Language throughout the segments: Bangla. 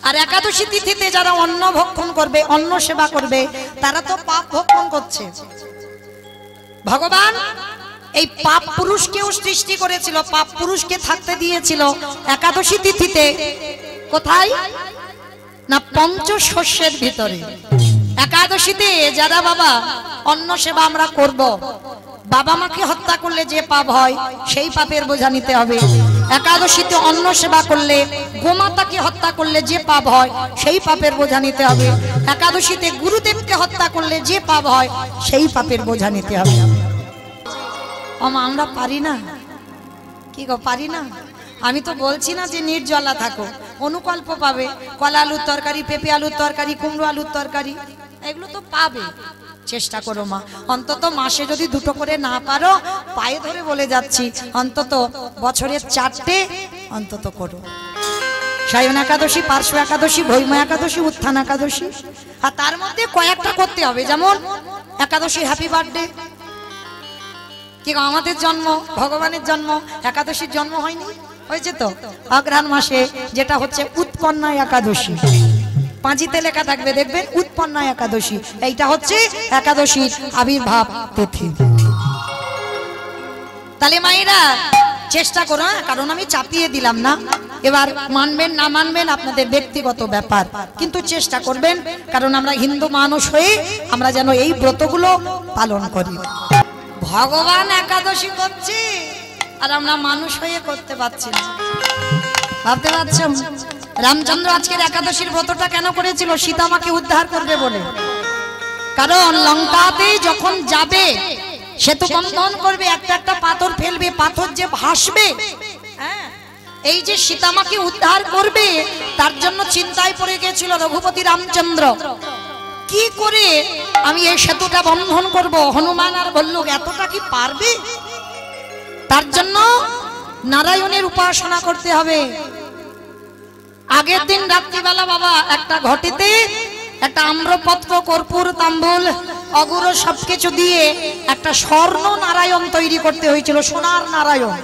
আর একাদশী তিথিতে যারা অন্ন ভক্ষণ করবে, অন্ন সেবা করবে, তারা তো পাপ ভক্ষণ করছে। ভগবান এই পাপ পুরুষকেও সৃষ্টি করেছিল, পাপ পুরুষকে থাকতে দিয়েছিল একাদশী তিথিতে। কোথায় না পঞ্চশস্যের ভিতরে। একাদশীতে যারা বাবা অন্ন সেবা আমরা করব, বাবা মাকে হত্যা করলে যে পাপ হয় সেই পাপের বোঝা নিতে হবে। একাদশীতে অন্ন সেবা করলে, গোমাতাকে হত্যা করলে যে পাপ হয় সেই পাপের বোঝা নিতে হবে। একাদশীতে গুরুদেবকে হত্যা করলে যে পাপ হয় সেই পাপের বোঝা নিতে হবে। আমরা পারি না, কি গো পারি না? আমি তো বলছি না যে নির্জলা থাকো, অনুকল্প পাবে। কলা আলুর তরকারি, পেঁপে আলুর তরকারি, কুমড়ো আলুর তরকারি, এগুলো তো পাবে। চেষ্টা করো মা, অন্তত মাসে যদি দুটো করে না পারো, পায়ে ধরে বলে যাচ্ছি, অন্তত বছরে 4টে অন্তত করো। সায়ন একাদশী, পার্শ্ব একাদশী, ভৈম একাদশী, উত্থান একাদশী, আর তার মধ্যে কয়েকটা করতে হবে। যেমন একাদশী হ্যাপি বার্থডে। কি আমাদের জন্ম, ভগবানের জন্ম, একাদশীর জন্ম হয়নি? হয়েছে তো। অঘ্রাণ মাসে যেটা হচ্ছে উৎপন্না একাদশী, পাঁজিতে লেখা থাকবে দেখবেন উৎপন্না একাদশী, এইটা হচ্ছে একাদশীর আবির্ভাব তিথি। তাহলে মায়েরা চেষ্টা করো, কারণ আমি চাপিয়ে দিলাম না। এবার মানবেন না মানবেন আপনাদের ব্যক্তিগত ব্যাপার, কিন্তু চেষ্টা করবেন, কারণ আমরা হিন্দু মানুষ হয়ে আমরা যেন এই ব্রতগুলো পালন করি। ভগবান একাদশী করছে আর আমরা মানুষ হয়ে করতে পারছি না। ভাবতে পারছেন রামচন্দ্র আজকের একাদশীর ব্রতটা কেন করেছিল? সীতামাকে উদ্ধার করবে বলে। কারণ লঙ্কাতে যখন যাবে, সেতু বন্ধন করবে, একটা একটা পাথর ফেলবে, পাথর যে ভাসবে, এই যে সীতামাকে উদ্ধার করবে, তার জন্য চিন্তায় পড়ে গেছিল রঘুপতি রামচন্দ্র। কি করে আমি এই সেতুটা বন্ধন করব? হনুমান আর ভল্লুক এতটা কি পারবে? তার জন্য নারায়ণের উপাসনা করতে হবে। আগের দিন রাত্রিবেলা বাবা একটা ঘটিতে একটা আম্রপত্র, কর্পূর, তাম্বুল, অগুর সবকিছু দিয়ে একটা স্বর্ণ নারায়ণ তৈরি করতে হয়েছিল, সোনার নারায়ণ।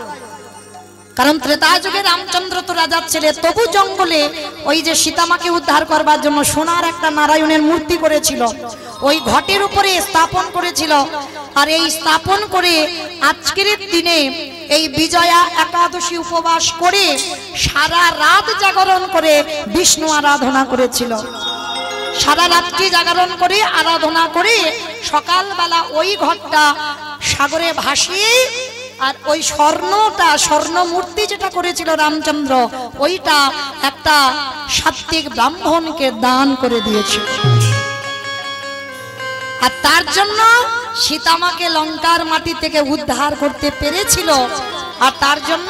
কারণ ত্রেতা যুগে রামচন্দ্র তো রাজার ছেলে, তবু জঙ্গলে ওই যে সীতামাকে উদ্ধার করবার জন্য সোনার একটা নারায়ণের মূর্তি করেছিল, ওই ঘটের উপরে স্থাপন করেছিল। আর এই স্থাপন করে আজকের দিনে এই বিজয়া একাদশী উপবাস করে সারা রাত জাগরণ করে বিষ্ণু আরাধনা করেছিল। সারা রাত্রি জাগরণ করে আরাধনা করে সকালবেলা ওই ঘটটা সাগরে ভাসিয়ে, আর ওই স্বর্ণটা, স্বর্ণ মূর্তি যেটা করেছিল রামচন্দ্র, ওইটা একটা সাত্ত্বিক ব্রাহ্মণকে দান করে দিয়েছিল। আর তার জন্য সীতামাকে লঙ্কার মাটি থেকে উদ্ধার করতে পেরেছিল। আর তার জন্য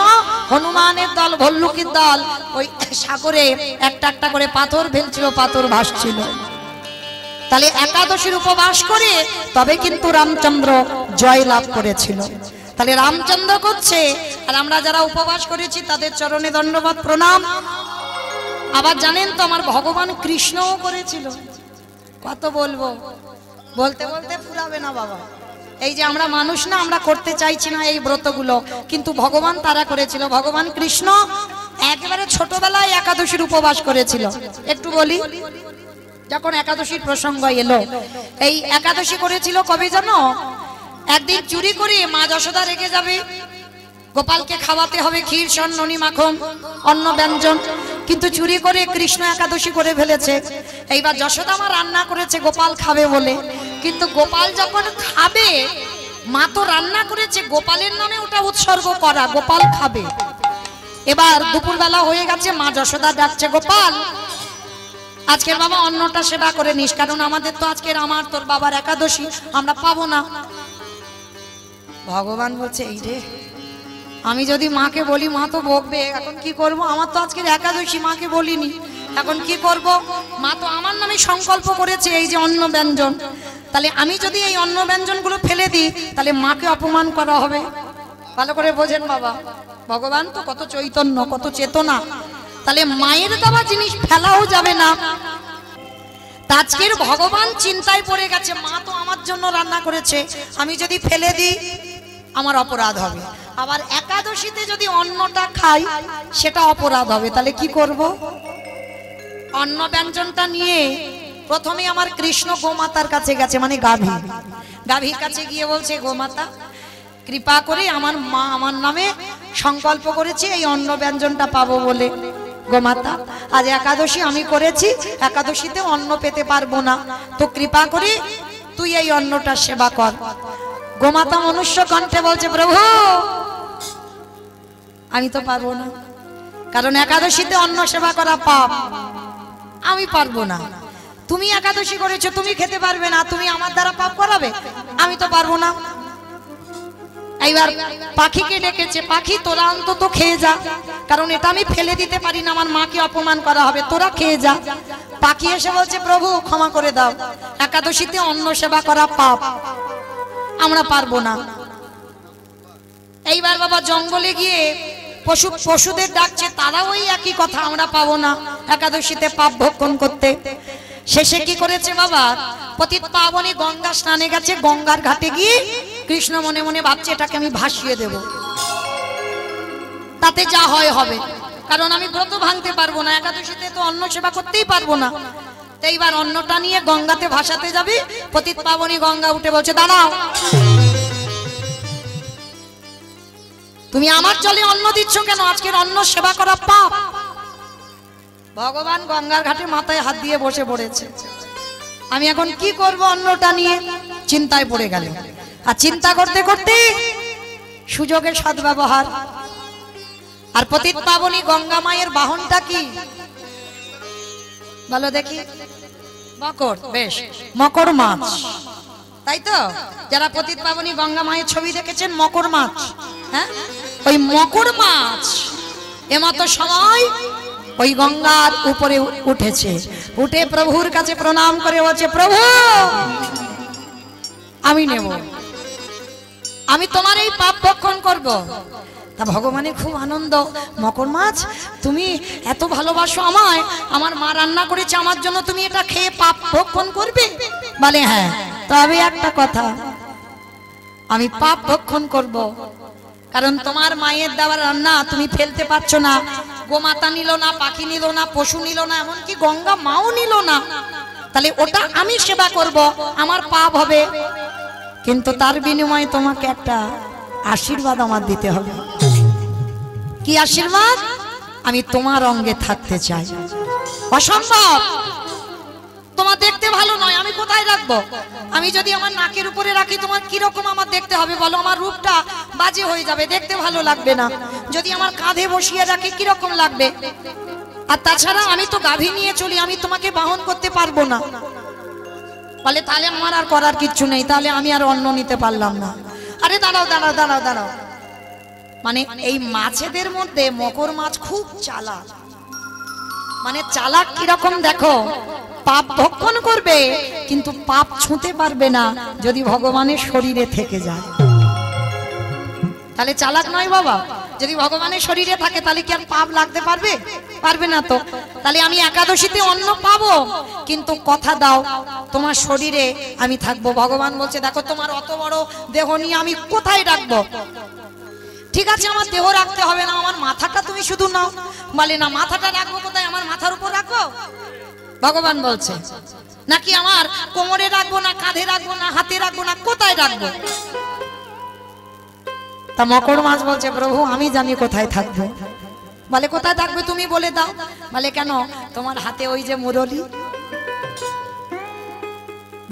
হনুমানের দল, ভল্লুকের দল ওই সাগরে একটা একটা করে পাথর ফেলছিল, পাথর ভাসছিল। তাহলে একাদশীর উপবাস করে তবে কিন্তু রামচন্দ্র জয় লাভ করেছিল। তাহলে রামচন্দ্র করছে, আর আমরা যারা উপবাস করেছি তাদের চরণে দণ্ডবাদ প্রণাম। আবার জানেন তো আমার ভগবান কৃষ্ণও করেছিল। কত বলবো, বলতে বলতে ফুরাবে না বাবা। এই যে আমরা মানুষ না, আমরা করতে চাইছি না এই ব্রতগুলো, কিন্তু ভগবান তারা করেছিল। ভগবান কৃষ্ণ একেবারে ছোটবেলায় একাদশীর উপবাস করেছিল। একটু বলি, যখন একাদশীর প্রসঙ্গ এলো, এই একাদশী করেছিল কবে জানো? একদিন চুরি করে মা যশোদা রেগে যাবে, গোপালকে খাওয়াতে হবে ক্ষীর, সন্ননি, মাখন, অন্ন ব্যঞ্জন, কিন্তু চুরি করে কৃষ্ণ একাদশী করে ফেলেছে। এইবার যশোদা মা রান্না করেছে গোপাল খাবে বলে, কিন্তু গোপাল যখন খাবে, মা তো রান্না করেছে গোপালের নামে ওটা উৎসর্গ করা, গোপাল খাবে। এবার দুপুরবেলা হয়ে গেছে, মা যশোদা ডাকছে, গোপাল আজকের বাবা অন্নটা সেবা করে নিস, কারণ আমাদের তো আজকের আমার তোর বাবার একাদশী, আমরা পাবো না। ভগবান বলছে, এই রে, আমি যদি মাকে বলি মা তো বকবে, এখন কি করব? আমার তো আজকের একাদশী, মাকে বলিনি, এখন কি করব? মা তো আমার নামে সংকল্প করেছে এই যে অন্ন ব্যঞ্জন, তাহলে আমি যদি এই অন্ন ব্যঞ্জনগুলো ফেলে দিই তাহলে মাকে অপমান করা হবে। ভালো করে বোঝেন বাবা, ভগবান তো কত চৈতন্য, কত চেতনা, তাহলে মায়ের দেওয়া জিনিস ফেলাও যাবে না। আজকের ভগবান চিন্তায় পড়ে গেছে, মা তো আমার জন্য রান্না করেছে, আমি যদি ফেলে দিই আমার অপরাধ হবে। আবার একাদশীতে যদি অন্নটা খাই সেটা অপরাধ হবে, তাহলে কি করব? অন্ন ব্যঞ্জনটা নিয়ে প্রথমে আমার কৃষ্ণ গোমাতার কাছে গেছে, মানে গাভীর কাছে গিয়ে বলছে, গোমাতা কৃপা করে আমার মা আমার নামে সংকল্প করেছে এই অন্ন ব্যঞ্জনটা পাবো বলে। গোমাতা আজ একাদশী আমি করেছি, একাদশীতে অন্ন পেতে পারবো না, তো কৃপা করে তুই এই অন্নটা সেবা কর। গোমাতা মনুষ্য কণ্ঠে বলছে, প্রভু আমি তো পারবো না, কারণ একাদশীতে অন্ন সেবা করা পাপ, আমি পারবো না। তুমি একাদশী করেছো, তুমি খেতে পারবে না, তুমি আমার দ্বারা পাপ করাবে, আমি তো পারবো না। এইবার পাখিকে ডেকেছে, পাখি তোরা অন্তত খেয়ে যা, কারণ এটা আমি ফেলে দিতে পারি না, আমার মাকে অপমান করা হবে, তোরা খেয়ে যা। পাখি এসে বলছে, প্রভু ক্ষমা করে দাও, একাদশীতে অন্ন সেবা করা পাপ, আমরা পারবো না। এইবার বাবা জঙ্গলে গিয়ে পশুদের ডাকছে, তারা ওই একই কথা, আমরা পাবো না একাদশীতে পাপ ভক্ষণ করতে। শেষে কি করেছে বাবা, পতিত পাবনী গঙ্গা স্নানে গেছে, গঙ্গার ঘাটে গিয়ে কৃষ্ণ মনে মনে ভাবছে এটাকে আমি ভাসিয়ে দেব, তাতে যা হয় হবে, কারণ আমি ব্রত ভাঙতে পারবো না, একাদশীতে তো অন্ন সেবা করতেই পারবো না। তো এইবার অন্নটা নিয়ে গঙ্গাতে ভাসাতে যাবে, পতিত পাবনী গঙ্গা উঠে বলছে, দাঁড়াও, তুমি আমার জলে অন্ন দিচ্ছ কেন? আজকের অন্ন সেবা করা পাপ। ভগবান গঙ্গার ঘাটে মাথায় হাত দিয়ে বসে পড়েছে, আমি এখন কি করব অন্নটা নিয়ে, চিন্তায় পড়ে গেল। আর চিন্তা করতে করতে সুযোগের সদ্ব্যবহার। আর পতিত পাবনী গঙ্গা মায়ের বাহনটা কি বলো দেখি? মকর, বেশ, মকর মাছ, তাই তো? যারা পতিত পাবনী গঙ্গা মায়ের ছবি দেখেছেন, মকর মাছ, হ্যাঁ, ওই মকর মাছ এমতো সময় ওই গঙ্গার উপরে উঠেছে, উঠে প্রভুর কাছে প্রণাম করে বলছে, প্রভু আমি নেব, আমি তোমার এই পাপ ভক্ষণ করব। তা ভগবানের খুব আনন্দ, মকর মাছ তুমি এত ভালোবাসো আমায়, আমার মা রান্না করেছে আমার জন্য, তুমি এটা খেয়ে পাপ ভক্ষণ করবে? বলে হ্যাঁ, তবে একটা কথা, আমি পাপ ভক্ষণ করব, কারণ তোমার মায়ের দেওয়া রান্না তুমি ফেলতে পারছো না, গোমাতা নিল না, পাখি নিল না, পশু নিল না, এমনকি গঙ্গা মাও নিল না, তাহলে ওটা আমি সেবা করব, আমার পাপ হবে, কিন্তু তার বিনিময়ে তোমাকে একটা আশীর্বাদ আমার দিতে হবে। কি আশীর্বাদ? আমি তোমার অঙ্গে থাকতে চাই। অসম্ভব, তোমার দেখতে ভালো নয়, আমি কোথায় রাখবো? আমি যদি আমার নাকের উপরে রাখি, তোমার কিরকম আমার দেখতে হবে বলো? আমার রূপটা বাজে হয়ে যাবে, দেখতে ভালো লাগবে না। যদি আমার কাঁধে বসিয়ে রাখি কিরকম লাগবে? আর তাছাড়া আমি তো গাভী নিয়ে চলি, আমি তোমাকে বাহন করতে পারবো না। বলে তাহলে আমার আর করার কিচ্ছু নেই, তাহলে আমি আর অন্ন নিতে পারলাম না। আরে দাঁড়াও দাঁড়াও দাঁড়াও দাঁড়াও, মানে এই মাছেদের মধ্যে মকর মাছ খুব চালাক। মানে চালাক কিরকম দেখো, পাপ ভক্ষণ করবে কিন্তু পাপ ছুঁতে পারবে না যদি ভগবানের শরীরে থেকে যায়। তাহলে চালাক নয় বাবা? যদি ভগবানের শরীরে থাকে তাহলে কি আর পাপ লাগতে পারবে? পারবে না তো। তাহলে আমি একাদশীতে অন্ন পাবো, কিন্তু কথা দাও তোমার শরীরে আমি থাকবো। ভগবান বলছে দেখো তোমার অত বড় দেহ নিয়ে আমি কোথায় রাখবো? ঠিক আছে আমার দেহ রাখতে হবে না, আমার মাথাটা তুমি শুধু নাও। বলে না, মাথাটা রাখবো কোথায়? আমার মাথার উপর রাখবো? ভগবান বলছে নাকি আমার কোমরে রাখবো না, কাঁধে রাখবো না, হাতে রাখবো না, কোথায় রাখবো? তা মকর মাছ বলছে প্রভু আমি জানি কোথায় থাকবো। বলে কোথায় থাকবে তুমি বলে দাও। বলে কেন, তোমার হাতে ওই যে মুরলি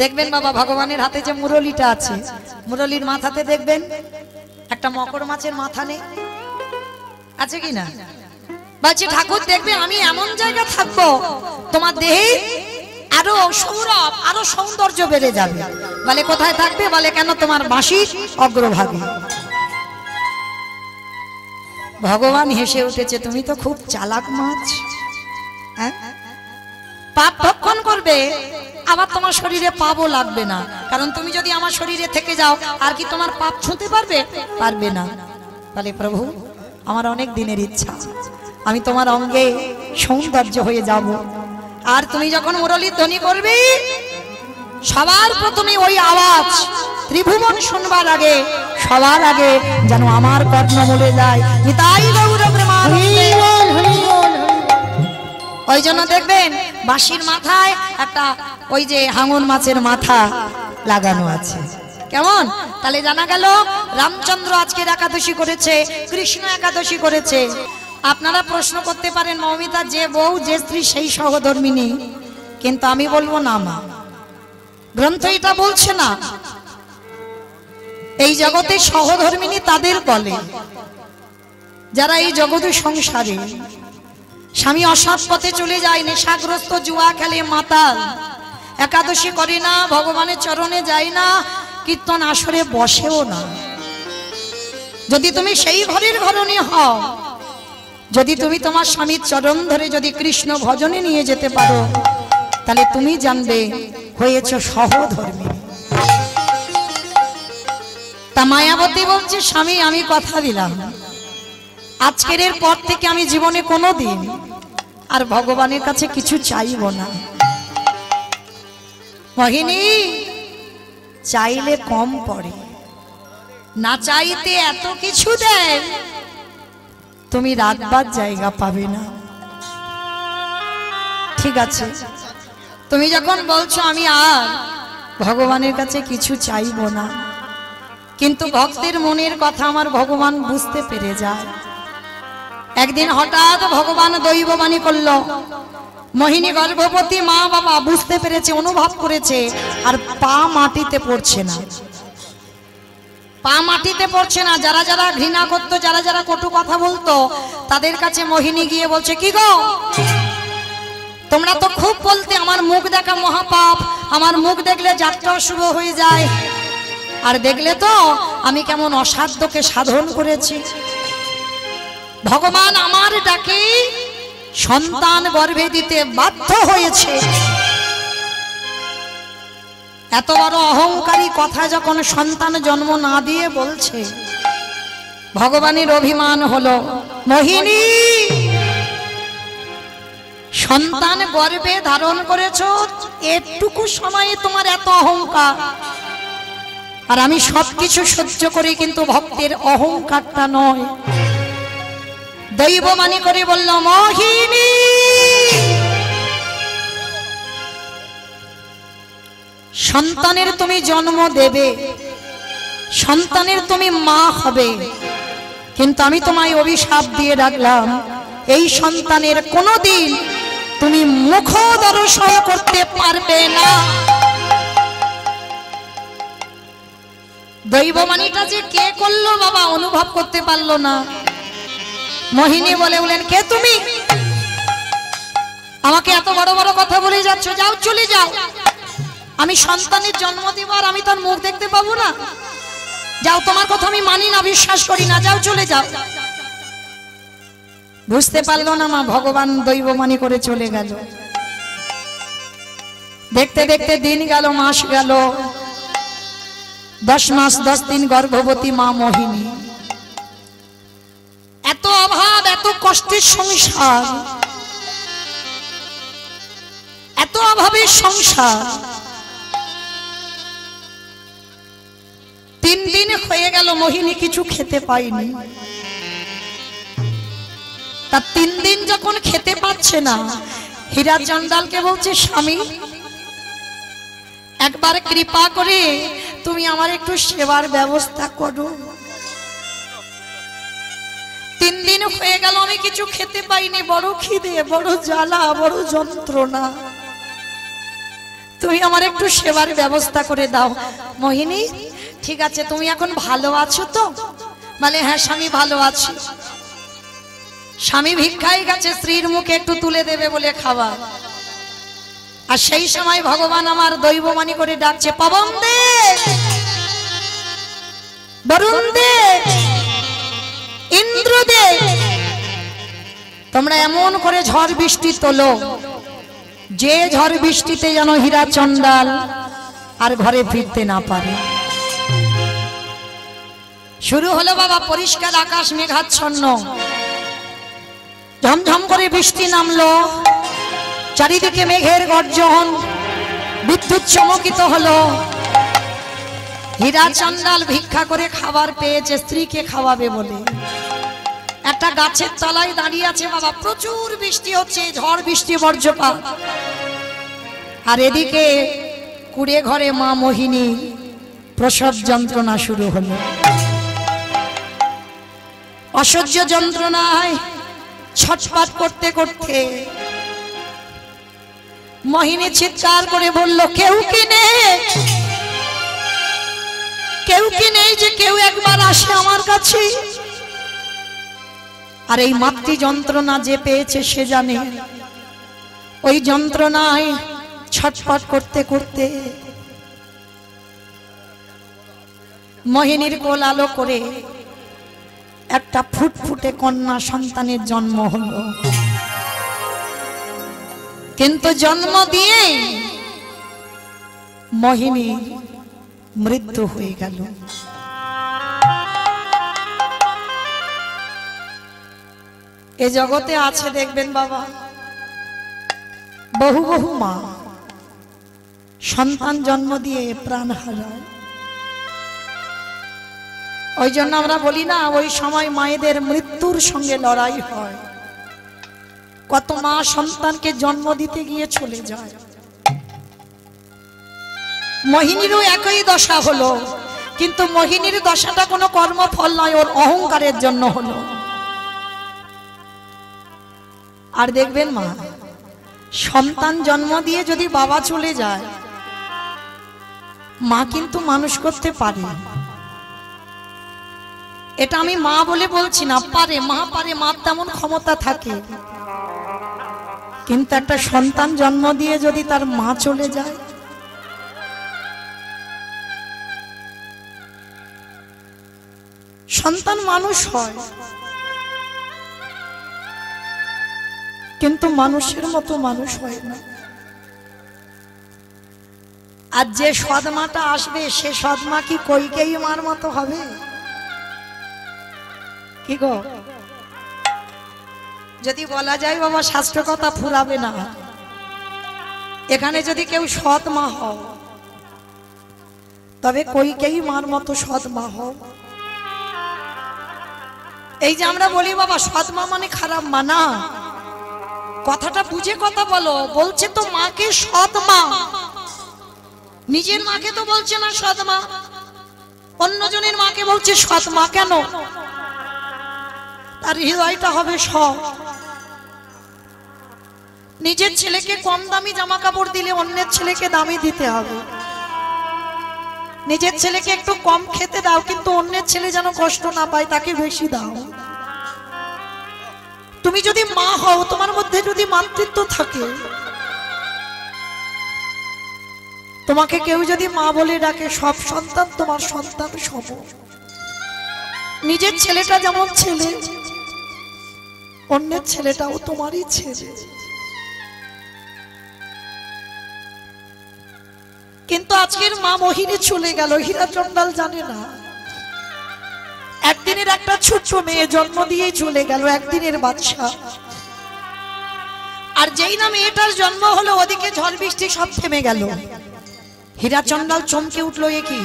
দেখবেন বাবা, ভগবানের হাতে যে মুরলিটা আছে, মুরলির মাথাতে দেখবেন একটা মকর মাছের মাথা নেই, আছে কি না? বলছে ঠাকুর দেখবে আমি এমন জায়গা থাকবো তোমার দেহে আরো সৌরভ, আরো সৌন্দর্য বেড়ে যাবে। বলে কোথায় থাকবে? বলে কেন, তোমার বাঁশির অগ্রভাগে। ভগবান হেসে উঠেছে, তুমি তো খুব চালাক মাছ, হ্যাঁ? পাপ ভক্ষণ করবে আবার তোমার শরীরে পাপও লাগবে না, কারণ তুমি যদি আমার শরীরে থেকে যাও আর কি তোমার পাপ ছুঁতে পারবে? পারবে না। বলে প্রভু আমার অনেক দিনের ইচ্ছা, আমি তোমার অঙ্গে সৌন্দর্য হয়ে যাব। আর তুমি যখন মুরলী ধ্বনি করবে সবার প্রথমে ওই আওয়াজ ত্রিভুবন শুনবার আগে, সবার আগে যেন আমার কর্ণ মূলে যায়। নিতাই গৌর প্রেমানন্দে। ওই জন্য দেখবেন বাঁশির মাথায় একটা ওই যে হাঙর মাছের মাথা লাগানো আছে। কেমন? তাহলে জানা গেল রামচন্দ্র আজকের একাদশী করেছে, কৃষ্ণ একাদশী করেছে। আপনারা প্রশ্ন করতে পারেন, মৌমিতা যে বউ যে স্ত্রী সেই সহধর্মিনী, কিন্তু আমি বলবো না মা, গ্রন্থ এটা বলছে না। এই জগতে সহধর্মিনী তাদের বলে যারা এই জগতে সংসারে স্বামী অসৎ পথে চলে যায়, নেশাগ্রস্ত, জুয়া খেলে, মাতাল, একাদশী করে না, ভগবানের চরণে যায় না, কীর্তন আসরে বসেও না। যদি তুমি সেই ঘরের ঘরণী হও, যদি তুমি তোমার স্বামীর চরণ ধরে যদি কৃষ্ণ ভজনে নিয়ে যেতে পারো, তাহলে তুমি জানবে হয়েছ সহধর্মী। তা মায়াবতী বলছে, স্বামী আমি কথা দিলাম, আজকের এর পর থেকে আমি জীবনে কোনোদিন আর ভগবানের কাছে কিছু চাইব না। মোহিনী, চাইলে কম পড়ে, না চাইতে এত কিছু দেয়, তুমি রাখবার জায়গা পাবে না। ঠিক আছে, তুমি যখন বলছো আমি আর ভগবানের কাছে কিছু চাইব না, কিন্তু ভক্তের মনের কথা আমার ভগবান বুঝতে পেরে যায়। একদিন হঠাৎ ভগবান দৈববাণী করল, মোহিনী গর্ভবতী, মা বাবা বুঝতে পেরেছে, অনুভব করেছে, আর পা মাটিতে পড়ছে না, পা মাটিতে পড়ছে না। যারা যারা ঘৃণা করতো, যারা যারা কটু কথা বলতো, তাদের কাছে মোহিনী গিয়ে বলছে, কি গো তোমরা তো খুব বলতে আমার মুখ দেখা মহাপাপ, আমার মুখ দেখলে যাত্রা শুভ হয়ে যায়, আর দেখলে তো আমি কেমন অসাধ্যকে সাধন করেছি। ভগবান আমার ডাকে সন্তান গর্ভে দিতে বাধ্য হয়েছে। এত বড় অহংকারী কথা যখন সন্তান জন্ম না দিয়ে বলছে, ভগবানের অভিমান হলো, মোহিনী সন্তান গর্ভে ধারণ করেছো, এটুকু সময়ে তোমার এত অহংকার, আর আমি সবকিছু সহ্য করি, কিন্তু ভক্তের অহংকারটা নয়। দৈববাণী করে বলল, মোহিনী সন্তানের তুমি জন্ম দেবে, সন্তানের তুমি মা হবে, কিন্তু আমি তোমায় অভিশাপ দিয়ে রাখলাম, এই সন্তানের কোনোদিন তুমি মুখ দর্শন করতে পারবে না। দৈববাণীটা যে কে করলো বাবা অনুভব করতে পারলো না। মোহিনী বলে বলেন, কে তুমি? আমাকে এত বড় বড় কথা বলে যাচ্ছ, যাও চলে যাও, আমি সন্তানের জন্ম দেব আর আমি তার মুখ দেখতে পাবো না? যাও, তোমার কথা আমি মানি না, বিশ্বাস করি না, যাও চলে যাও। বুঝতে পারলো না মা, ভগবান দৈববাণী করে চলে গেল। দেখতে দেখতে দিন গেল, মাস গেল, 10 মাস 10 দিন গর্ভবতী মা মোহিনী। এত অভাব, এত কষ্টের সংসার, এত অভাবের সংসার। 3 দিন হয়ে গেল মোহিনী কিছু খেতে পায়নি। তা 3 দিন যখন খেতে পাচ্ছে না, হীরা চন্ডালকে বলছে, স্বামী একবার কৃপা করে তুমি আমার একটু সেবার ব্যবস্থা করো। 3 দিন হয়ে গেল আমি কিছু খেতে পাইনি, বড় খিদে, বড় জ্বালা, বড় যন্ত্রণা, তুমি আমার একটু সেবার ব্যবস্থা করে দাও। মোহিনী, ঠিক আছে, তুমি এখন ভালো আছো তো? বলে, হ্যাঁ স্বামী ভালো আছি। স্বামী ভিক্ষায় গেছে, স্ত্রীর মুখে একটু তুলে দেবে বলে খাবার। আর সেই সময় ভগবান আমার দৈববাণী করে ডাকছে, পবন দে, বরুণ দে, ইন্দ্র দে, তোমরা এমন করে ঝড় বৃষ্টি তোলো, যে ঝড় বৃষ্টিতে যেন হীরা চন্ডাল আর ঘরে ফিরতে না পারে। শুরু হলো বাবা পরিষ্কার আকাশ, মেঘাচ্ছন্ন, ঝমঝম করে বৃষ্টি নামলো, চারিদিকে মেঘের গর্জন, বিদ্যুৎ চমকিত হলো। হীরা চন্ডাল ভিক্ষা করে খাবার পেয়েছে স্ত্রীকে খাওয়াবে বলে, একটা গাছের তলায় দাঁড়িয়ে আছে বাবা, প্রচুর বৃষ্টি হচ্ছে, ঝড় বৃষ্টি বজ্রপাত। আর এদিকে কুড়ে ঘরে মা মোহিনী প্রসব যন্ত্রণা শুরু হলো। অসহ্য যন্ত্রণায় ছটফট করতে করতে মোহিনী চিৎকার করে বলল, কেউ কি নেই, কেউ কি নেই যে কেউ একবার আসে আমার কাছে। আর এই মাতৃ যন্ত্রণা যে পেয়েছে সে জানে, ওই যন্ত্রণায় ছটফট করতে করতে মোহিনীর কোল আলো করে একটা ফুটফুটে কন্যা সন্তানের জন্ম হলো। কিন্তু জন্ম দিয়ে মোহিনীর মৃত্যু হয়ে গেল। এ জগতে আছে দেখবেন বাবা, বহু বহু মা সন্তান জন্ম দিয়ে প্রাণ হারায়। ওই জন্য আমরা বলি না, ওই সময় মায়েদের মৃত্যুর সঙ্গে লড়াই হয়। কত মা সন্তানকে জন্ম দিতে গিয়ে চলে যায়। মোহিনীরও একই দশা হলো, কিন্তু মোহিনীর দশাটা কোনো কর্মফল নয়, ওর অহংকারের জন্য হলো। আর দেখবেন মা সন্তান জন্ম দিয়ে যদি বাবা চলে যায়, মা কিন্তু মানুষ করতে পারে। এটা আমি মা বলে বলছি না, পারে, মা পারে, মার তেমন ক্ষমতা থাকে। কিন্তু একটা সন্তান জন্ম দিয়ে যদি তার মা চলে যায়, সন্তান মানুষ হয় কিন্তু মানুষের মতো মানুষ হয় না। আর যে সদমাটা আসবে সে সদমা কি কইকেই মার মতো হবে? কি গো, যদি বলা যায় বাবা শাস্ত্র কথা ফুরাবে না। এখানে যদি কেউ সৎ মা হও, তবে কইকেই মার মতো সৎ মা হও। এই যে আমরা বলি বাবা সৎ মা মানে খারাপ মা না, কথাটা বুঝে কথা বলো। বলছে তো মাকে সৎ মা, নিজের মাকে তো বলছে না সৎ মা, অন্যজনের মাকে বলছে সৎ মা। কেন? তার হৃদয়টা হবে সৎ। নিজের ছেলেকে কম দামি জামা কাপড় দিলে অন্যের ছেলেকে দামি দিতে হবে। নিজের ছেলেকে একটু কম খেতে দাও, কিন্তু অন্যের ছেলে যেন কষ্ট না পায় তাকে বেশি দাও। তুমি যদি মা হও, তোমার মধ্যে যদি মাতৃত্ব থাকে, তোমাকে কেউ যদি মা বলে ডাকে, সব সন্তান তোমার সন্তান সম। নিজের ছেলেটা যেমন ছেলে, অন্যের ছেলেটাও তোমারই ছেলে। কিন্তু আজকের মা মোহিনী চলে গেল, হীরা চন্ডাল জানে না। একদিনের একটা ছোট্ট মেয়ে জন্ম দিয়েই চলে গেল, একদিনের বাচ্চা। আর যেই না মেয়েটার জন্ম হলো, ওদিকে ঝড় বৃষ্টি সব থেমে গেল। হীরা চন্ডাল চমকে উঠলো, এ কি,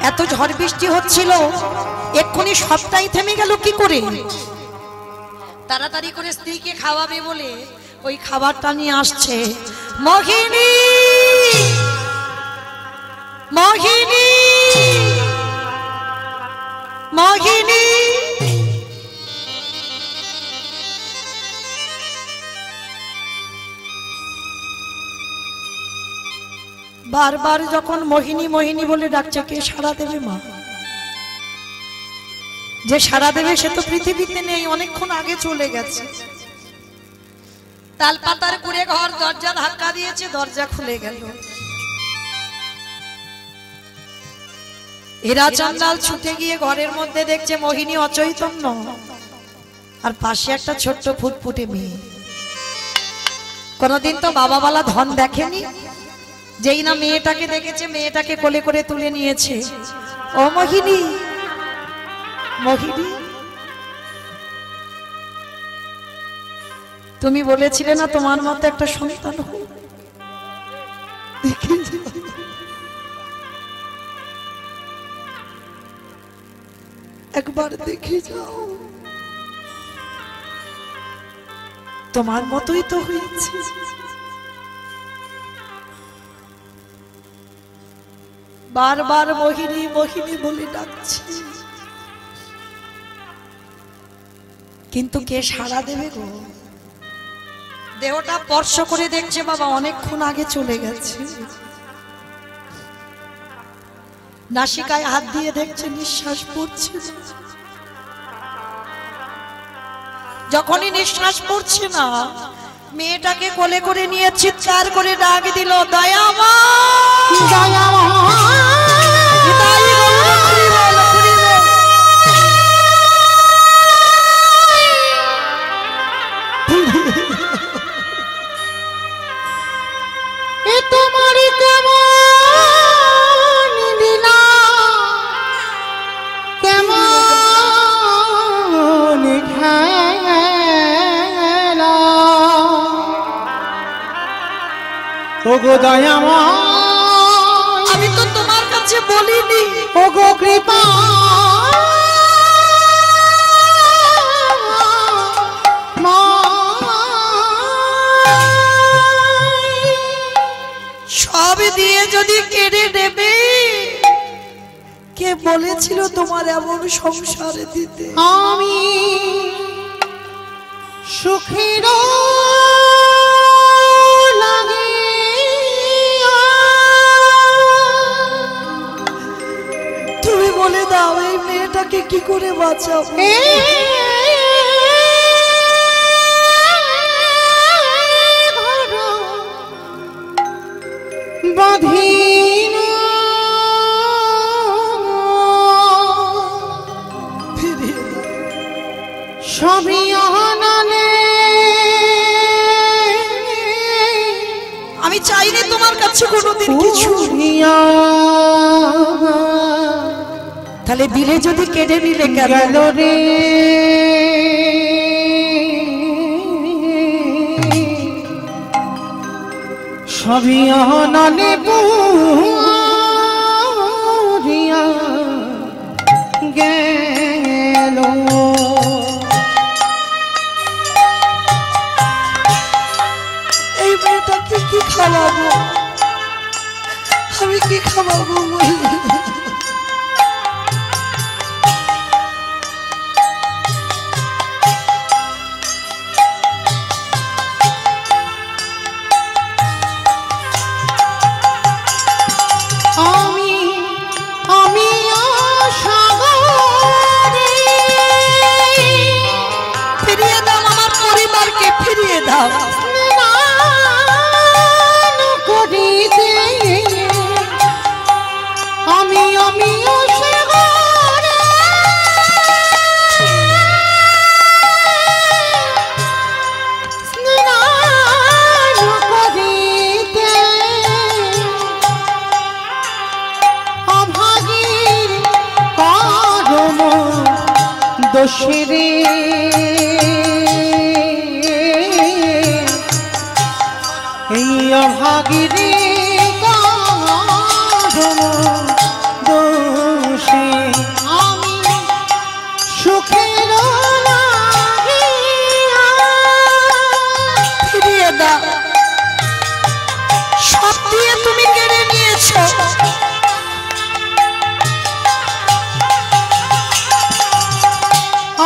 এত ঝড় বৃষ্টি হচ্ছিল, এক্ষুনি সবটাই থেমে গেল কি করে? তাড়াতাড়ি করে স্ত্রীকে খাওয়াবে বলে ওই খাবারটা নিয়ে আসছে। মোহিনী, মোহিনী, মোহিনী। বারবার যখন মোহিনী মোহিনী বলে ডাকছে, কে সাড়া দেবে মা? যে সাড়া দেবে সে তো পৃথিবীতে নেই, অনেকক্ষণ আগে চলে গেছে। তালপাতার কুড়ে ঘর, দরজা ধাক্কা দিয়েছে, দরজা খুলে গেল। হীরা চন্ডাল ছুটে গিয়ে ঘরের মধ্যে দেখছে মোহিনী অচৈতন্য, আর পাশে একটা ছোট্ট ফুটফুটে মেয়ে। কোনদিন তো বাবা বলা ধন দেখেনি। যেই না মেয়েটাকে দেখেছে, মেয়েটাকে কোলে করে তুলে নিয়েছে। ও মোহিনী, মোহিনী, তুমি বলেছিলে না তোমার মতো একটা সন্তান হোক, একবার দেখে যাও। তোমার মতোই তো হয়েছে। বারবার মোহিনী মোহিনী বলে ডাকছি, কিন্তু কে সাড়া দেবে গো? দেহটা স্পর্শ করে দেখছে বাবা অনেকক্ষণ আগে চলে গেছে। নাসিকায় হাত দিয়ে দেখছে নিঃশ্বাস পড়ছে না। যখনই নিঃশ্বাস পড়ছে না, মেয়েটাকে কোলে করে নিয়ে চিৎকার করে ডাক দিল, দয়ামা দয়ামা। তোমারই কেমন দিলা কেমন খেলা ওগো দয়ামা, আমি তো তোমার কাছে বলিনি ওগো কৃপা সব দিয়ে যদি কেড়ে নেবে, কে বলেছিল তোমার এমন সংসারে দিতে? আমি সুখের লাগে তুমি বলে দাও এই মেয়েটাকে কি করে বাঁচাবো? বাঁধিন সবই অনালে, আমি চাইনি তোমার কাছে কোনোদিন কিছু। তাহলে বিলে যদি কেড়ে নিলে গেল রে সবই অনালে পুরিয়া গেল। এই মেয়েটাকে কি খাওয়াবো? আমি কি খাওয়াবো? ফিরিয়ে দাও আমার পরিবারকে, ফিরিয়ে দাও। আমি আমি অভাগীর করম দোষরে এই অভাগীর করম দোষে আমি সুখের লাগিয়া। ফিরিয়ে দাও, সব দিয়ে তুমি কেড়ে নিয়েছো।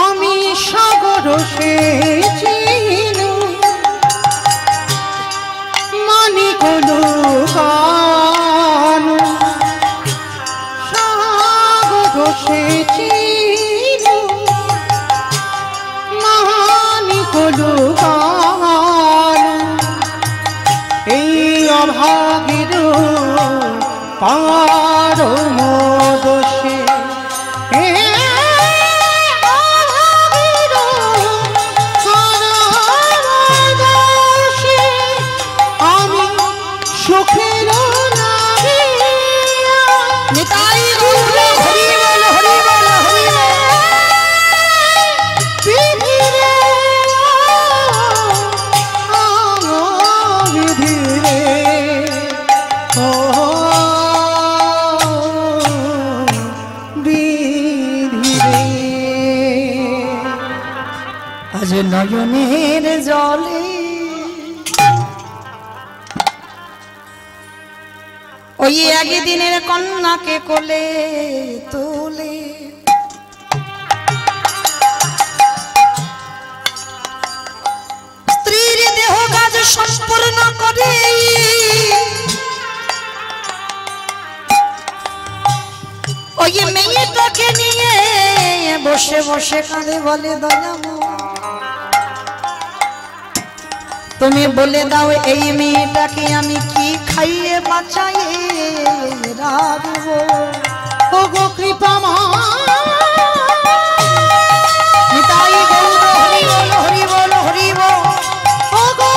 আমি সাগর সেচিনু মানিকলু কানু, সাগর সেচিনু মানিকলু কানু, এই অভাগীর পারম দোষে আমি সুখের নিতাই গৌর হরি বল, হরি বল, হরি বল। বিধিরে ও ওই একদিনের কন্যাকে কোলে তুলে স্ত্রীর দেহ কাজ সম্পূর্ণ করে ওই মেয়েটাকে নিয়ে বসে বসে কাঁদে বলে দয়াময় তুমি বলে দাও এই মেয়েটাকে আমি কি খাইয়ে বাঁচাইয়ে রাখবো ও গো কৃপা মা নিতাই গৌর হরি বল হরি বল হরি বল ও গো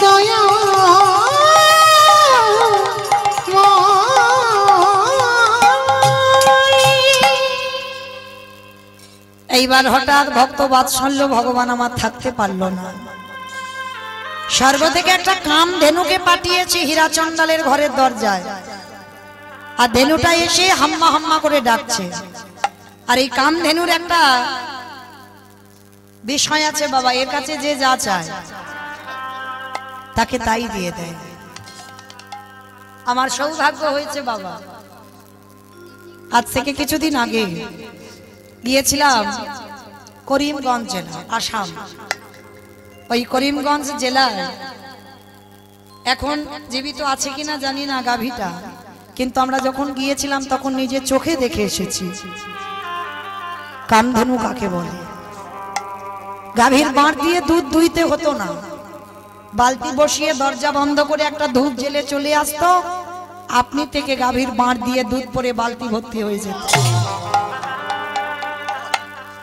দয়া এইবার হঠাৎ ভক্ত বাৎসল্য ভগবান আমার থাকতে পারলো না স্বর্গ থেকে একটা কাম ধেনুকে পাঠিয়েছে হীরাচন্দালের ঘরের দরজায় আর ধেনুটা এসে হাম্মা হাম্মা করে ডাকছে আর এই কাম ধেনুর একটা বিষয় আছে বাবা এর কাছে যে যা চায় তাকে তাই দিয়ে দেয় আমার সৌভাগ্য হয়েছে বাবা আজ থেকে কিছুদিন আগে গিয়েছিলাম করিমগঞ্জ জেলা আসাম ওই করিমগঞ্জ জেলায় এখন জীবিত আছে কিনা জানি না গাভীটা কিন্তু আমরা যখন গিয়েছিলাম তখন নিজে চোখে দেখে এসেছি কামধেনু কাকে বলে গাভীর বাঁট দিয়ে দুধ দুইতে হতো না বালতি বসিয়ে দরজা বন্ধ করে একটা ধূপ জেলে চলে আসতো আপনি থেকে গাভীর বাঁট দিয়ে দুধ পরে বালতি ভর্তি হয়ে যেত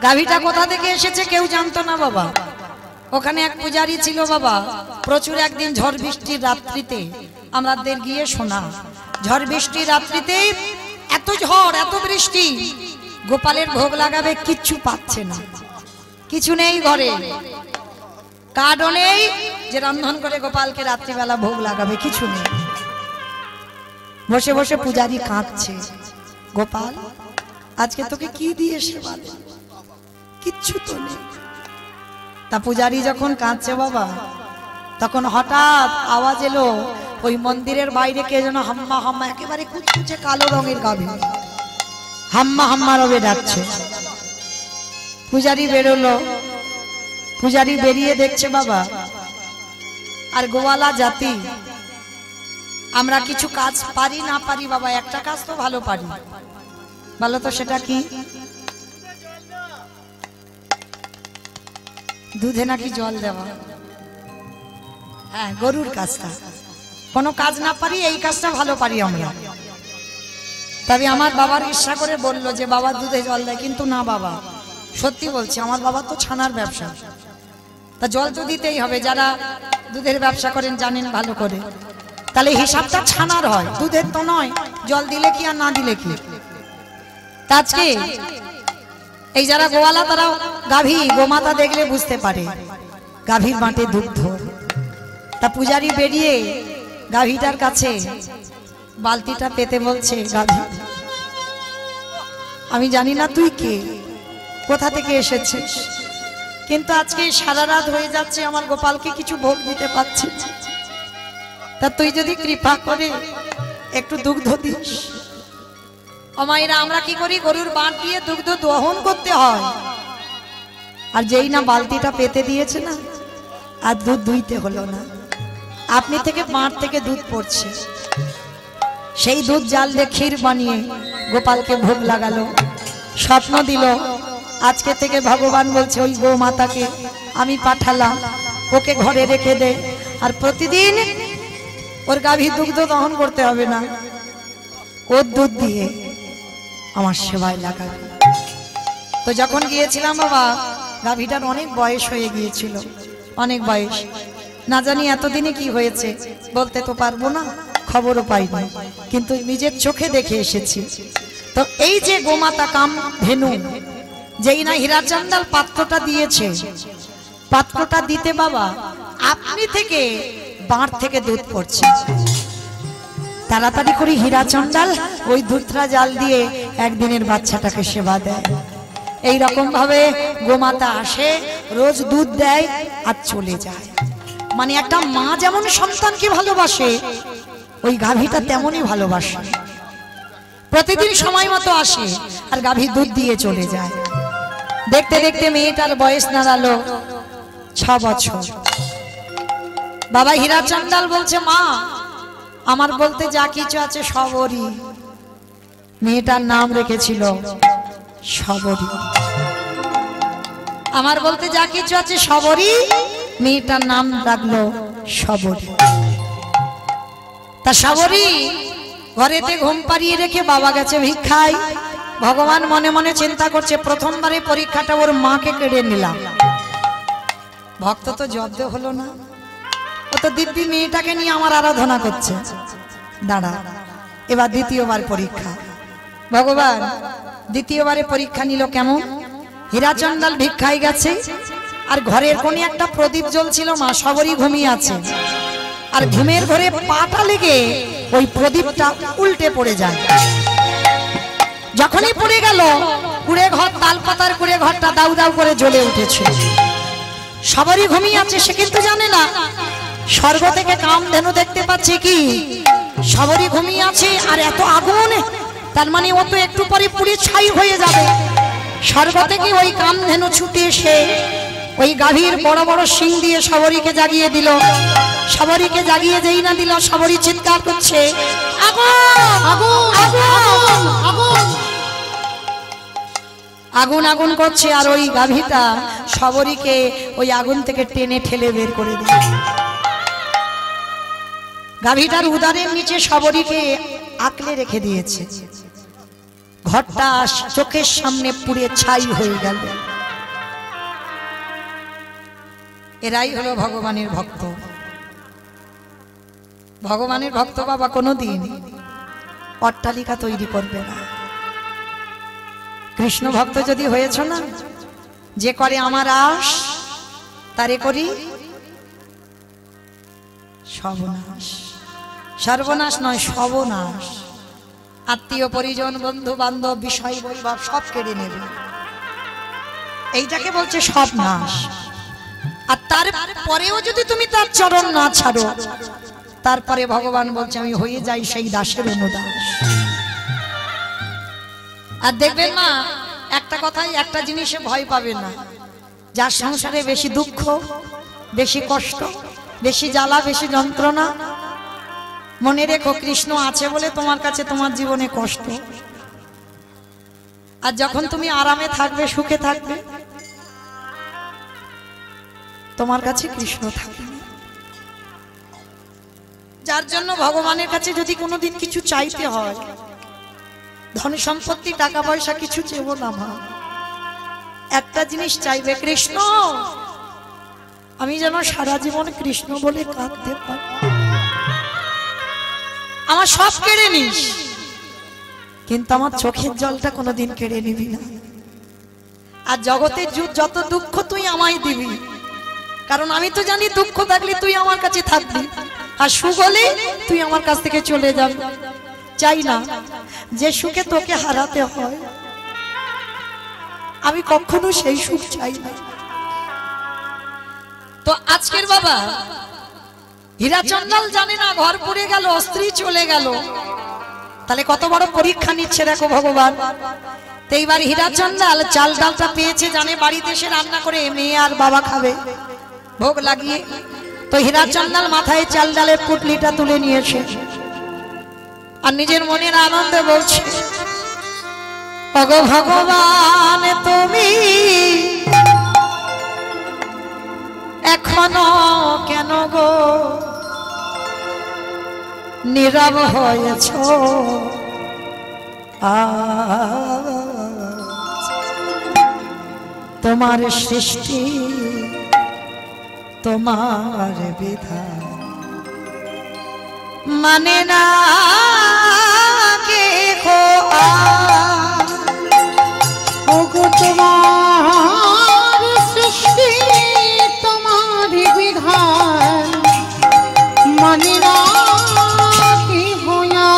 গাভীটা কোথা থেকে এসেছে কেউ জানতো না বাবা ওখানে এক পূজারী ছিল বাবা প্রচুর একদিন ঝড় বৃষ্টির রাত্রিতে আমাদের গিয়ে শোনা ঝড় বৃষ্টির রাত্রিতে এত ঝড় এত বৃষ্টি গোপালের ভোগ লাগাবে কিচ্ছু পাচ্ছে না কিছু নেই ঘরে কার্ডও নেই যে রন্ধন করে গোপালকে রাত্রিবেলা ভোগ লাগাবে কিছু নেই বসে বসে পূজারী কাঁদছে গোপাল আজকে তোকে কি দিয়ে সেবা দেব কিচ্ছু তো নেই তা পূজারী যখন কাঁদছে বাবা তখন হঠাৎ আওয়াজ এলো ওই মন্দিরের বাইরে কে যেন হাম্মা হাম্মা একেবারে কুচকুচে কালো রঙের গাভী হাম্মা হাম্মা রবে ডাকছে পূজারী বেরোলো পূজারী বেরিয়ে দেখছে বাবা আর গোয়ালা জাতি আমরা কিছু কাজ পারি না পারি বাবা একটা কাজ তো ভালো পারি ভালো তো সেটা কি দুধে নাকি জল দেওয়া হ্যাঁ গরুর কাজটা কোনো কাজ না পারি এই কাজটা ভালো পারি আমরা তবে আমার বাবার ইচ্ছা করে বললো যে বাবা দুধে জল দেয় কিন্তু না বাবা সত্যি বলছি আমার বাবা তো ছানার ব্যবসা তা জল তো দিতেই হবে যারা দুধের ব্যবসা করেন জানেন ভালো করে তাহলে হিসাবটা ছানার হয় দুধের তো নয় জল দিলে কি আর না দিলে কি আজকে এই যারা গোয়ালা তারা গাভী গোমাতা দেখলে বুঝতে পারে গাভীর বাঁটে দুগ্ধ তা পূজারী বেরিয়ে গাভীটার কাছে বালতিটা পেতে বলছে গাভী আমি জানি না তুই কে কোথা থেকে এসেছিস কিন্তু আজকে সারা রাত হয়ে যাচ্ছে আমার গোপালকে কিছু ভোগ দিতে পারছি তা তুই যদি কৃপা করে একটু দুগ্ধ দিস আমায়রা আমরা কি করি গরুর বাঁট দিয়ে দুগ্ধ দহন করতে হয় আর যেই না বালতিটা পেতে দিয়েছে না আর দুধ দুইতে হলো না আপনি থেকে বাঁট থেকে দুধ পড়ছে সেই দুধ জাল দিয়ে ক্ষীর বানিয়ে গোপালকে ভোগ লাগালো স্বপ্ন দিল আজকে থেকে ভগবান বলছে ওই গো মাতাকে আমি পাঠালাম ওকে ঘরে রেখে দে আর প্রতিদিন ওর গাভী দুগ্ধ দহন করতে হবে না ওর দুধ দিয়ে আমার সেবায় লাগাবে তো যখন গিয়েছিলাম বাবা গাভীটার অনেক বয়স হয়ে গিয়েছিল অনেক বয়স না জানি এতদিনে কি হয়েছে বলতে তো পারবো না খবরও পাইনি কিন্তু নিজের চোখে দেখে এসেছি তো এই যে গোমাতা কাম ধেনু যেই না হীরাচন্দাল পাত্রটা দিয়েছে পাত্রটা দিতে বাবা আপনি থেকে বাঁট থেকে দুধ পড়ছে তাড়াতাড়ি করে হীরাচন্দাল ওই দুধটা জাল দিয়ে একদিনের বাচ্চাটাকে সেবা দেয় এই রকম ভাবে গোমাতা আসে, রোজ দুধ দেয় আর চলে যায়। মানে একটা মা যেমন সন্তানকে ভালোবাসে, ওই গাভীটা তেমনই ভালোবাসে। প্রতিদিন সময় মতো আসে আর গাভী দুধ দিয়ে চলে যায়। দেখতে দেখতে মেয়েটার বয়স দাঁড়ালো 6 বছর। বাবা হীরা চন্ডাল বলছে, মা আমার বলতে যা কিছু আছে সবরই। মেয়েটার নাম রেখেছিল সবরী। আমার বলতে যা কিছু আছে সবরী, মেয়েটার নাম রাখলো সবরী। তা সবরী ঘরেতে ঘুম পাড়িয়ে রেখে বাবা গেছে ভিক্ষায়। ভগবান মনে মনে চিন্তা করছে, প্রথমবারে পরীক্ষাটা ওর মাকে কেড়ে নিলাম। ভক্ত তো জব্দ হলো না, ও তো দিব্যি মেয়েটাকে নিয়ে আমার আরাধনা করছে। দাঁড়া, এবার দ্বিতীয়বার পরীক্ষা। ভগবান দ্বিতীয়বারে পরীক্ষা নিল কেমন? হীরা চন্ডাল ভিক্ষায় গেছে আর ঘরের কোণে একটা প্রদীপ জ্বলছিল, মা সবরী ঘুমিয়ে আছে। আর ঘুমের ঘরে পাটা লেগে ওই প্রদীপটা উল্টে পড়ে যায়। যখনই পড়ে গেল, কুড়ে ঘর, তালপাতার কুড়ে ঘরটা দাউ দাউ করে জ্বলে উঠেছে। সবরী ঘুমিয়ে আছে, সে কিন্তু জানে না স্বর্গ থেকে কামধেনু দেখতে পাচ্ছে কি সবরী ঘুমিয়ে আছে আর এত আগুন, তার মানে ও তো একটু পরে পুড়ে ছাই হয়ে যাবে। স্বর্গ থেকে ওই কামধেনু ছুটে এসে ওই গাভীর বড় বড় শিং দিয়ে সবরীকে জাগিয়ে দিল। সবরীকে জাগিয়ে যেই না দিল, সবরী চিৎকার করছে, আগুন আগুন আগুন আগুন আগুন আগুন করছে। আর ওই গাভীটা সবরীকে ওই আগুন থেকে টেনে ঠেলে বের করে দিল। গাভীটার উদরের নিচে সবরীকে আঁকলে রেখে দিয়েছে। ঘরটা চোখের সামনে পুড়ে ছাই হয়ে গেল। এরাই হলো ভগবানের ভক্ত। ভগবানের ভক্ত বাবা কোনোদিন অট্টালিকা তৈরি করবে না। কৃষ্ণ ভক্ত যদি হয়েছ না, যে করে আমার আশ তারে করি সর্বনাশ। সর্বনাশ নয়, সর্বনাশ। আত্মীয় পরিজন, বন্ধু বান্ধব, বিষয় বৈভব সব কেড়ে নেবে, এইটাকে বলছে সব নাশ। আর তারপরেও যদি তুমি তার চরণ না ছাড়ো, তারপরে ভগবান বলছে আমি হয়ে যাই সেই দাসের অনুদাস। আর দেখবেন মা, একটা কথাই, একটা জিনিসে ভয় পাবে না। যার সংসারে বেশি দুঃখ, বেশি কষ্ট, বেশি জ্বালা, বেশি যন্ত্রণা, মনে রেখো কৃষ্ণ আছে বলে তোমার কাছে তোমার জীবনে কষ্ট। আর যখন তুমি আরামে থাকবে, সুখে থাকবে, তোমার কাছে কৃষ্ণ থাকবে। যার জন্য ভগবানের কাছে যদি কোনোদিন কিছু চাইতে হয়, ধন সম্পত্তি, টাকা পয়সা কিছু চেয়েও না, মা একটা জিনিস চাইবে, কৃষ্ণ আমি যেন সারা জীবন কৃষ্ণ বলে কাঁদতে পারি। আমার সব কেড়ে নিস, কিন্তু আমার চোখের জলটা কোনোদিন কেড়ে নিবি না। আর জগতের যত দুঃখ তুই আমায় দিবি, কারণ আমি তো জানি দুঃখ থাকলে তুই আমার কাছে থাকবি, আর সুখ হলে তুই আমার কাছ থেকে চলে যাবি। চাই না যে সুখে তোকে হারাতে হয়, আমি কখনো সেই সুখ চাই না। তো আজকের বাবা হীরা চন্ডাল জানে না ঘর পুড়ে গেল, স্ত্রী চলে গেল, তাহলে কত বড় পরীক্ষা নিচ্ছে দেখো ভগবান। তো এইবার হীরা চন্ডাল চাল ডালটা পেয়েছে, জানে বাড়িতে এসে রান্না করে মেয়ে আর বাবা খাবে, ভোগ লাগিয়ে। তো হীরা চন্ডাল মাথায় চাল ডালের পুটলিটা তুলে নিয়েছে আর নিজের মনের আনন্দে বলছে, ওগো ভগবান তুমি এখনো কেন গো নীরব হয়েছ? তোমার সৃষ্টি, তোমার বিধান মানে না কে গো? ওগো তোমার সৃষ্টি, তোমার বিধান মানে না কি ভয়া?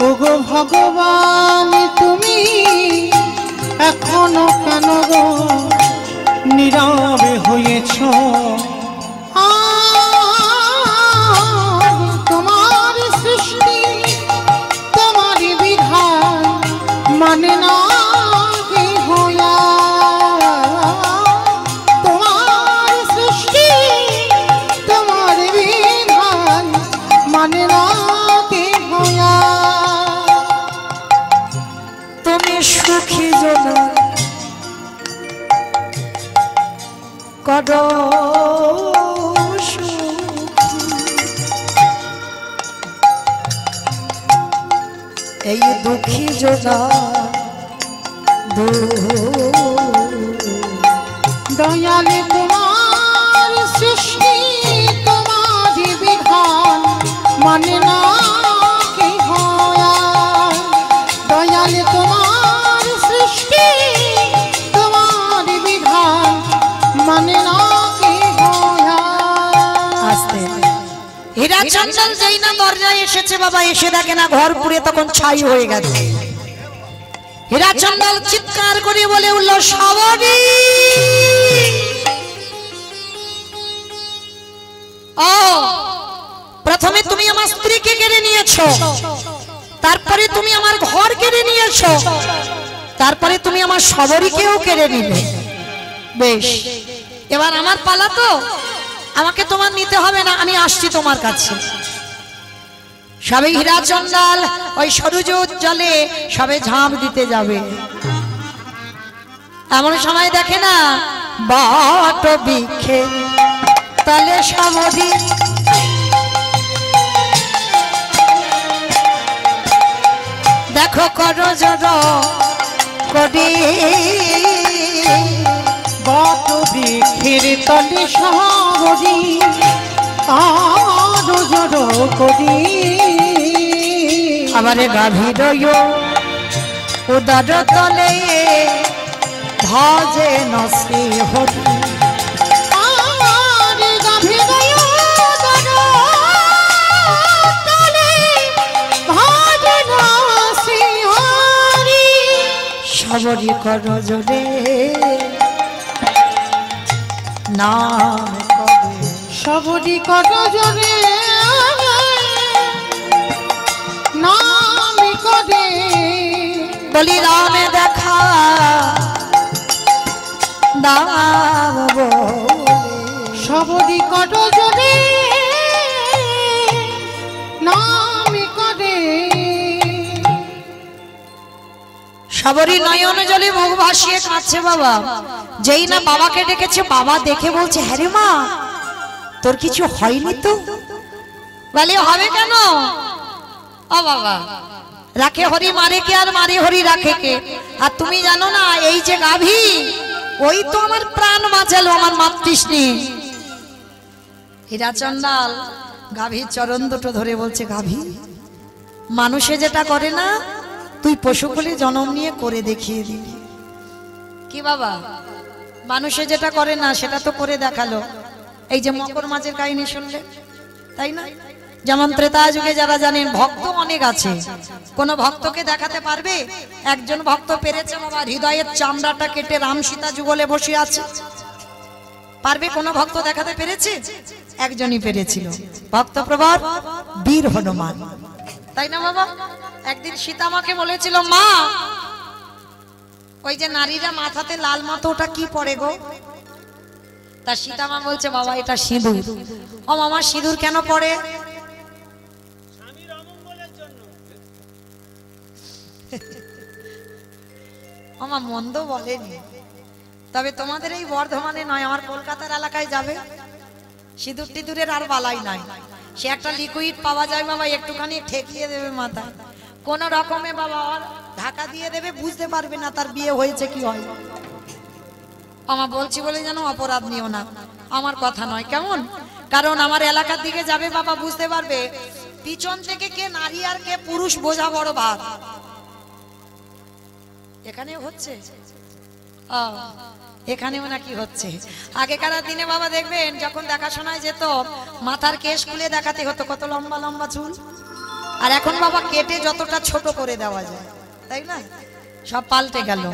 ওগো ভগবান তুমি এখন করো এই দুঃখী জোনা দয়ালে তোমার সৃষ্টি তোমারই বিধান মানে না কি হয় দয়ালে তোমার সৃষ্টি তোমারই বিধান মানে না কি হয় আস্তে হীরা চন্দন যেই না দরজায় এসেছে বাবা এসে দেখে না ঘর পুড়ে তখন ছাই হয়ে গেছে হীরা চন্দন চিৎকার করে বলে উঠল সাবরী ও প্রথমে তুমি আমার স্ত্রীকে কেড়ে নিয়েছো তারপরে তুমি আমার ঘর কেড়ে নিয়েছো তারপরে তুমি আমার সবরীকেও কেড়ে নিলে বেশ এবার আমার পালা তো আমাকে তোমার নিতে হবে না আমি আসছি তোমার কাছে সবে হীরা চন্দাল ওই সরুজুত জলে সবে ঝাঁপ দিতে যাবে এমন সময় দেখে না বট বৃক্ষে তলে সাবরী দেখো করো জড় করি বট বৃক্ষের তলে সাবরী আরো জড় করি আমারে গাভীর উদার তলে ভজে নসি হরি আর গাভীর উদর তলে ভজে নসি হরি সবরি কর জোরে নাম করে সবরি কর জোরে নাম করে বলি রামে দেখা দাম বলে সবরি কর জোরে নাম করে সবরি নয়ন জলে মুখ ভাসিয়ে কাঁদছে বাবা যেই না বাবাকে ডেকেছে বাবা দেখে বলছে হ্যাঁ রে মা তোর কিছু হয়নি তো বলে হবে কেন ও বাবা রাখে হরি মারে কে আর মারে হরি রাখে কে আর তুমি জানো না এই যে গাভী ওই তো আমার প্রাণ বাঁচালো আমার মাতৃষ্ণী হীরা চন্দাল গাভীর চরণ দুটো ধরে বলছে গাভী মানুষে যেটা করে না তুই পশুকুলে জন্ম নিয়ে করে দেখিয়ে দিলি কি বাবা মানুষে যেটা করে না সেটা তো করে দেখালো এই যে মকর মাছের কাহিনী শুনলে তাই না যেমন ত্রেতা যুগে যারা জানেন ভক্ত অনেক আছে কোন ভক্তকে দেখাতে পারবে একজন ভক্ত পেরেছে বাবা হৃদয়ের চামড়াটা কেটে রাম সীতা যুগলে বসে আছে পারবে কোন ভক্ত দেখাতে পেরেছে একজনই পেরেছিল ভক্তপ্রবর বীর হনুমান তাই না বাবা একদিন সীতা মাকে বলেছিল মা ওই যে নারীরা মাথাতে লাল মতো ওটা কি পরে গো তা সীতা মা বলছে বাবা এটা সিঁদুর ও মামা সিঁদুর কেন পরে আমার মন্দ বলেনি তবে তোমাদের এই বর্ধমানে নয় আমার কলকাতার এলাকায় যাবে সিঁদুর টিঁদুরের আর বালাই নাই সে একটা লিকুইড পাওয়া যায় বাবা একটুখানি ঠেকিয়ে দেবে মাথায় কোন রকমে বাবা ঢাকা দিয়ে দেবে বুঝতে পারবে না তার বিয়ে হয়েছে কি হয় আমার বলছি বলে যেন অপরাধ নিও না আমার কথা নয় কেমন কারণ আমার এলাকার দিকে যাবে বাবা বুঝতে পারবে পিছন থেকে কে নারী আর কে পুরুষ বোঝা বড় ভাব এখানে হচ্ছে এখানেও নাকি হচ্ছে আগেকার দিনে বাবা দেখবেন যখন দেখাশোনায় যেত মাথার কেশ খুলে দেখাতে হতো কত লম্বা লম্বা চুল আর এখন বাবা কেটে যতটা ছোট করে দেওয়া যায় তাই না সব পাল্টে গেল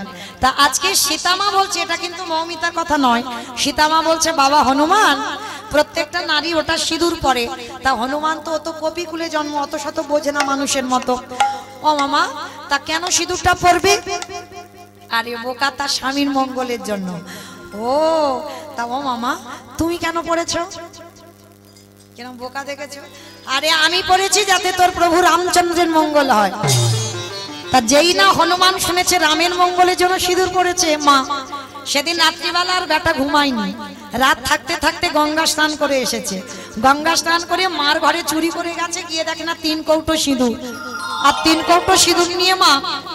তা আজকে সীতামা বলছে এটা কিন্তু মৌমিতার কথা নয় সীতামা বলছে বাবা হনুমান প্রত্যেকটা নারী ওটা সিঁদুর পরে তা হনুমান তো অত কপি খুলে জন্ম অত শত বোঝে না মানুষের মতো ও মামা তা কেন সিঁদুরটা পরবে আরে বোকা তার স্বামীর মঙ্গলের জন্য ও তা ও মামা তুমি কেন পড়েছো কেন বোকা দেখেছো আরে আমি পড়েছি যাতে তোর প্রভু রামচন্দ্রের মঙ্গল হয় তা যেই না হনুমান শুনেছে রামের মঙ্গলের জন্য সিঁদুর পড়েছে মা সেদিন রাত্রিবেলা আর বেটা ঘুমায়নি রাত থাকতে থাকতে গঙ্গা স্নান করে এসেছে, গঙ্গা স্নান করে মার ঘরে চুরি করে গেছে, গিয়ে দেখে না 3 কৌটো সিঁদুর, আর 3 কৌটো সিঁদুর নিয়ে মা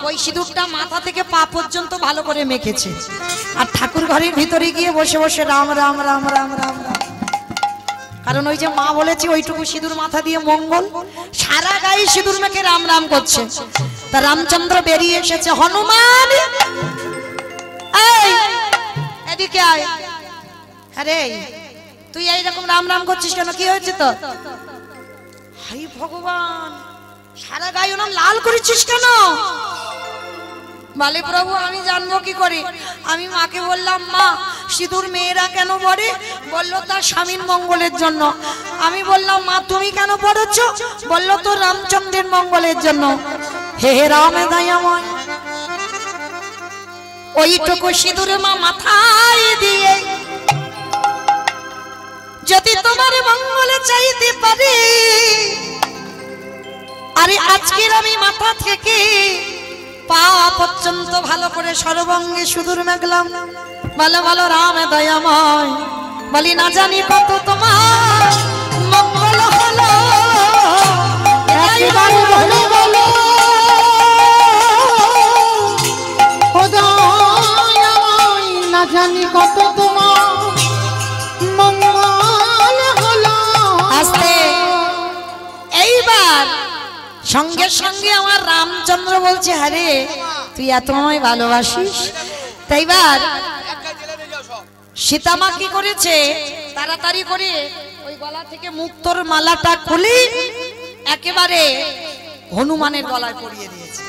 ওই সিঁদুরটা মাথা থেকে পা পর্যন্ত ভালো করে মেখেছে, আর ঠাকুর ঘরের ভিতরে গিয়ে বসে বসে রাম রাম রাম রাম রাম রাম, কারণ ওই যে মা বলেছে ওইটুকু সিঁদুর মাথা দিয়ে মঙ্গল, সারা গায়ে সিঁদুর মেখে রাম রাম করছে। তা রামচন্দ্র বেরিয়ে এসেছে, হনুমান এই এদিকে আয়। আরে তুই এইরকম রাম রাম করছিস কেন, কি হয়েছে তো? হাই ভগবান, সারা গায়ে ওরকম লাল করেছিস কেন? বলে প্রভু আমি জানবো কি করে? আমি মাকে বললাম মা সিঁদুর মেয়েরা কেন পরে? বললো তার স্বামীর মঙ্গলের জন্য। আমি বললাম মা তুমি কেন পড়েছ? বললো তো রামচন্দ্রের মঙ্গলের জন্য। হে হে রামে দয়াময়, ওইটুকু সিঁদুরে মা মাথায় দিয়ে যদি তোমার মঙ্গলে চাইতে পারি, আরে আজকের আমি মাথা থেকে পা পর্যন্ত ভালো করে সর্বাঙ্গে সিঁদুর মেখলাম। বলো বলো রাম দয়াময়, বলি না জানি কত তোমার মঙ্গল হলো, একবারে বলো বলো ও দয়াময়, না জানি কত তোমার মঙ্গল হলো। আস্তে এইবার সঙ্গে সঙ্গে আমার রামচন্দ্র বলছে আরে তুই এত আমায় ভালোবাসিস। তাইবার সীতামা কি করেছে, তাড়াতাড়ি করে ওই গলা থেকে মুক্তোর মালাটা খুলে একেবারে হনুমানের গলায় পরিয়ে দিয়েছে।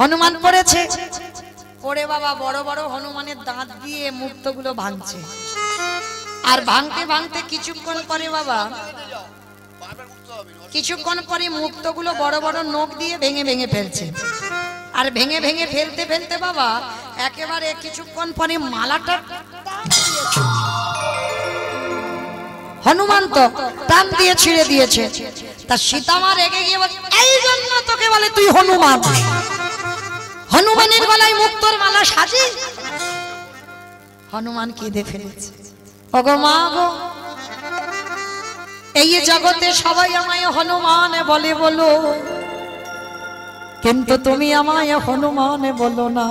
হনুমান পড়েছে, পড়ে বাবা বড় বড় হনুমানের দাঁত দিয়ে মুক্তগুলো ভাঙছে, আর ভাঙতে ভাঙতে কিছুক্ষণ পরে বাবা কিছুক্ষণ পরে মুক্তগুলো বড় বড় নখ দিয়ে ভেঙে ভেঙে ফেলছে, আর ভেঙে ভেঙে ফেলতে ফেলতে বাবা একেবারে কিছুক্ষণ পরে মালাটা হনুমান তো টান দিয়ে ছিঁড়ে দিয়েছে। তা সীতামা রেগে গিয়ে বলে এই জন্য তোকে বলে তুই হনুমান, হনুমানের গলায় মুক্তোর মালা সাজি। হনুমান কেঁদে ফেলেছে, ওগো মা গো, এই জগতে সবাই আমায় হনুমান বলে বলো, কিন্তু তুমি আমায় হনুমান বলো না।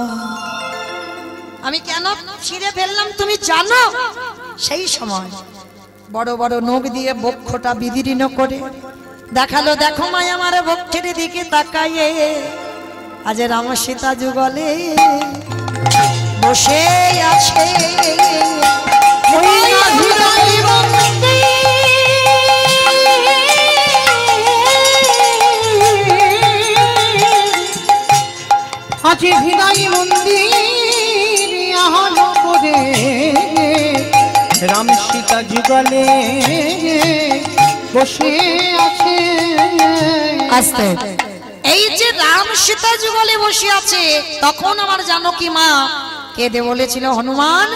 আমি কেন ছিঁড়ে ফেললাম তুমি জানো? সেই সময় বড় বড় নখ দিয়ে বক্ষটা বিদীর্ণ করে দেখালো, দেখো মাই আমার বক্ষের দিকে তাকাইয়ে আজ রাম সীতা যুগলে বসে আছে। আছে হৃদয় মন্দির আহলো করে রাম সীতা যুগলে বসে আছে। আস্তে এই যে রাম সীতা যুগলে বসে আছে, তখন আমার জানকী মা কেঁদে বলেছিল হনুমান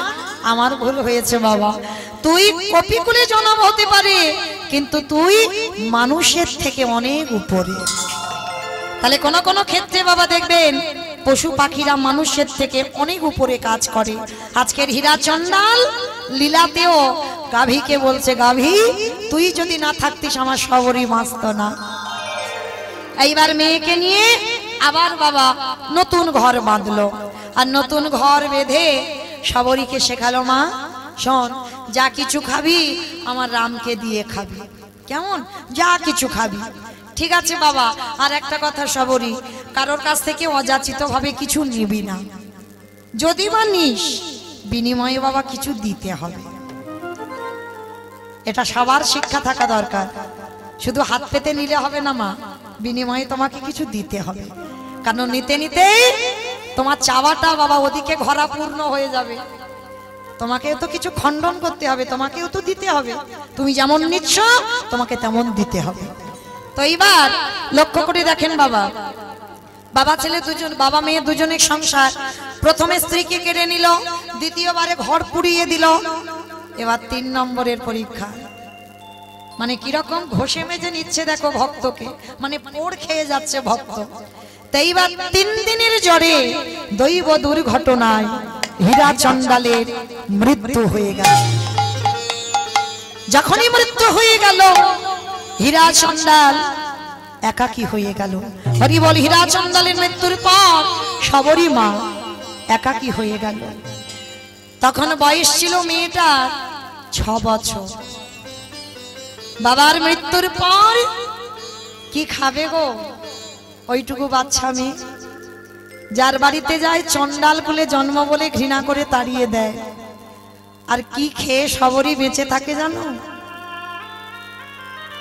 আমার ভুল হয়েছে বাবা, তুই কপিকুলে জন্ম হতে পারে কিন্তু তুই মানুষের থেকে অনেক উপরে। তাহলে কোন কোন ক্ষেত্রে বাবা দেখবেন পশু পাখিরা মানুষের থেকে অনেক উপরে কাজ করে। আজকের হীরা চন্ডাল লীলাতেও গাভীকে বলছে গাভী তুই যদি না থাকতিস আমার সবরই বাঁচত না। এইবার মেয়েকে নিয়ে আবার বাবা নতুন ঘর বাঁধলো, আর নতুন ঘর বেঁধে সবরীকে শেখালো মা শোন যা কিছু খাবি আমার রামকে দিয়ে খাবি, কেমন যা কিছু খাবি। ঠিক আছে বাবা, আর একটা কথা সবরী, কারোর কাছ থেকে অযাচিত ভাবে কিছু নিবি না, যদি বা নিস বিনিময়ে বাবা কিছু দিতে হবে। এটা সবার শিক্ষা থাকা দরকার, শুধু হাত পেতে নিলে হবে না মা, বিনিময়ে তোমাকে কিছু দিতে হবে। কারণ নিতে নিতে তোমার চাওয়াটা বাবা ওদিকে ঘরা পূর্ণ হয়ে যাবে, তোমাকেও তো কিছু খণ্ডন করতে হবে, তোমাকেও তো দিতে হবে। তুমি যেমন নিচ্ছ তোমাকে তেমন দিতে হবে। তো এইবার লক্ষ্য করে দেখেন বাবা, বাবা ছেলে দুজন, বাবা মেয়ে দুজনের সংসার। প্রথমে স্ত্রীকে কেড়ে নিল, দ্বিতীয়বারে ঘর পুড়িয়ে দিল, এবার 3 নম্বরের পরীক্ষা। মানে কিরকম ঘষে মেজে নিচ্ছে দেখো ভক্তকে, মানে পোড় খেয়ে যাচ্ছে ভক্ত। তাই এইবার 3 দিনের জ্বরে দৈব দুর্ঘটনায় হীরা চন্ডালের মৃত্যু হয়ে গেল। যখনই মৃত্যু হয়ে গেল হীরা চন্ডাল একাকী হয়ে গেল। হরি বল। হীরা চন্ডালের মৃত্যুর পর সবরী মা একাকী হয়ে গেল। তখন বয়স ছিল মেয়েটার 6 বছর। বাবার মৃত্যুর পর কি খাবে গো ওইটুকু বাচ্চা মেয়ে? যার বাড়িতে যায় চন্ডাল কুলে জন্ম বলে ঘৃণা করে তাড়িয়ে দেয়। আর কি খেয়ে সবরই বেঁচে থাকে জানো?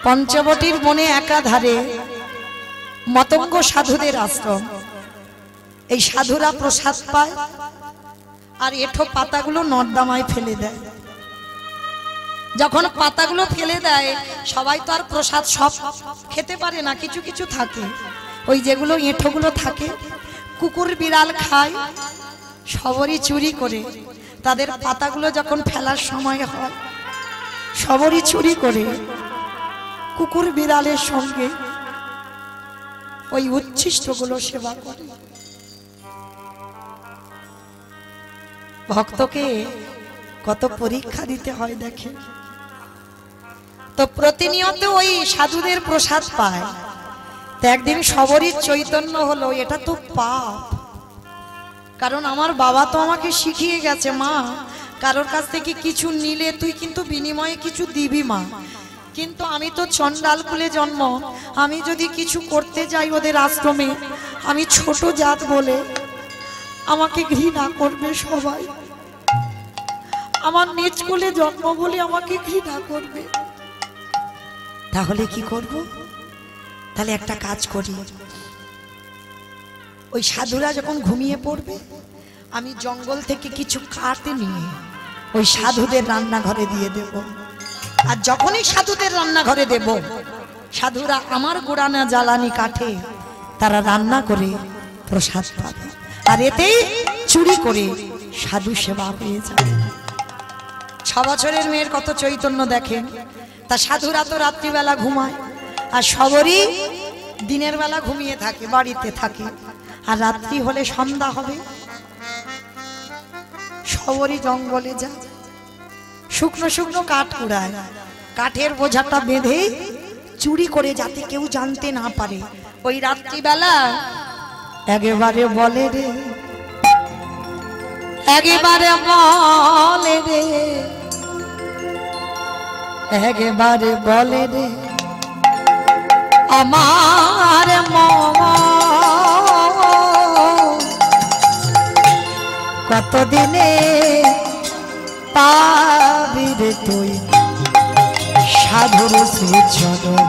পঞ্চবটির বনে একাধারে মতঙ্গ সাধুদের আশ্রম। এই সাধুরা প্রসাদ পায় আর এঠো পাতাগুলো নর্দমায় ফেলে দেয়। যখন পাতাগুলো ফেলে দেয় সবাই তো আর প্রসাদ সব খেতে পারে না, কিছু কিছু থাকে। ওই যেগুলো এঁঠোগুলো থাকে কুকুর বিড়াল খায়। সবরই চুরি করে তাদের পাতাগুলো যখন ফেলার সময় হয় সবরই চুরি করে কুকুর বিড়ালের সঙ্গে ওই উচ্ছিষ্টগুলো সেবা করে। ভক্তকে কত পরীক্ষা দিতে হয় দেখে। তো প্রতিনিয়ত ওই সাধুদের প্রসাদ পায়। তো একদিন সবরই চৈতন্য হলো এটা তো পাপ। কারণ আমার বাবা তো আমাকে শিখিয়ে গেছে, মা কারোর কাছ থেকে কিছু নিলে তুই কিন্তু বিনিময়ে কিছু দিবি মা। কিন্তু আমি তো চন্ডাল কুলে জন্ম, আমি যদি কিছু করতে যাই ওদের আশ্রমে, আমি ছোট জাত বলে আমাকে ঘৃণা করবে সবাই। আমার নিজ কুলে জন্ম বলে আমাকে ঘৃণা করবে। তাহলে কি করব? তাহলে একটা কাজ করি, ওই সাধুরা যখন ঘুমিয়ে পড়বে আমি জঙ্গল থেকে কিছু কাঠ নিয়ে ওই সাধুদের রান্নাঘরে দিয়ে দেব। আর যখনই সাধুদের রান্নাঘরে দেব সাধুরা আমার গোড়ানা জ্বালানি কাঠে তারা রান্না করে প্রসাদ পাবে। আর এতেই চুরি করে সাধু সেবা পেয়ে যাবে। 6 বছরের মেয়ের কত চৈতন্য দেখেন। তা সাধুরা তো রাত্রিবেলা ঘুমায় আর সবরই দিনের বেলা ঘুমিয়ে থাকে, বাড়িতে থাকে। আর রাত্রি হলে সন্ধ্যা হবে সবরই জঙ্গলে যায়, শুকনো শুকনো কাঠ কুড়ায়, কাঠের বোঝাটা বেঁধে চুরি করে যাতে কেউ জানতে না পারে। ওই রাত্রিবেলা একেবারে বলে রে, একেবারে বলে রে, একেবারে বলে রে আমার কতদিনে পাবি রে তুই সাধুর শ্রীচরণ।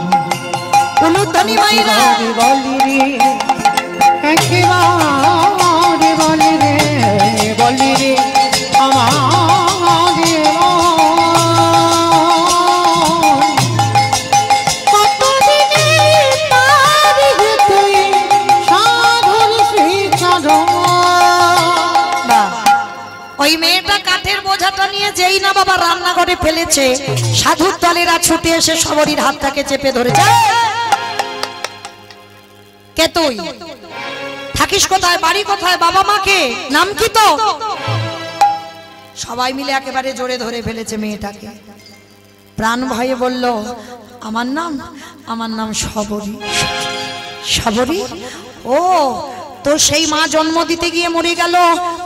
উলুধ্বনি মাইরা বলি রে, একেবারে বলি রে, বলি রে আমার ওই মেয়েটা কাঠের বোঝাটা নিয়ে যেই না বাবা রান্নাঘরে ফেলেছে সাধুর দলেরা ছুটে এসে সবরীর হাতটাকে চেপে ধরেছে। কে তুই? থাকিস কোথায়? বাড়ি কোথায়? বাবা মাকে? নাম কি তো? সবাই মিলে একেবারে জোরে ধরে ফেলেছে মেয়েটাকে। প্রাণ ভয়ে বলল আমার নাম সবরী। সবরী? ও তো সেই মা জন্ম দিতে গিয়ে মরে গেল,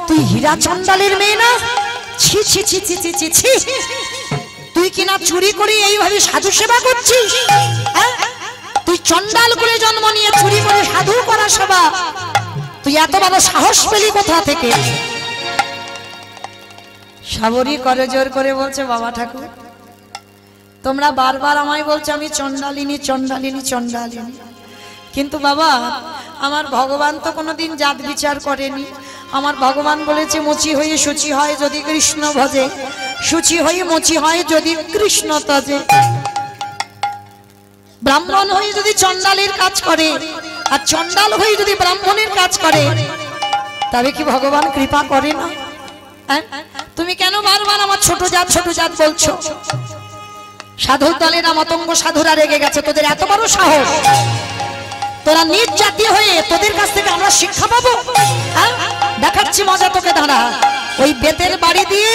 তুই হীরা চন্ডালের মেয়ে না? ছি ছি ছি ছি ছি ছি, তুই কিনা চুরি করে এইভাবে সাধু সেবা করছিস? তুই চন্ডাল করে জন্ম নিয়ে চুরি করে সাধু করা সেবা, তুই এত বড় সাহস পেলি কোথা থেকে? সবরী করে জোর করে বলছে বাবা ঠাকুর তোমরা বারবার আমায় বলছো আমি চন্ডালিনী চন্ডালিনী চন্ডালিনী, কিন্তু বাবা আমার ভগবান তো কোনোদিন জাত বিচার করেনি। আমার ভগবান বলেছে মুচি হয়ে শুচি হয় যদি কৃষ্ণ ভজে, শুচি হয়ে মুচি হয় যদি কৃষ্ণ তজে। ব্রাহ্মণ হয়ে যদি চন্ডালের কাজ করে আর চন্ডাল হয়ে যদি ব্রাহ্মণের কাজ করে তবে কি ভগবান কৃপা করে না? তুমি কেন বারবার আমার ছোট জাত বলছো? সাধুর দলেরা মতঙ্গ সাধুরা রেগে গেছে, তোদের এত বড় সাহস, তোরা নিজ জাতি হয়ে তোদের কাছ থেকে আমরা শিক্ষা পাবো? দেখাচ্ছি মজা তোকে, দাঁড়া। ওই বেতের বাড়ি দিয়ে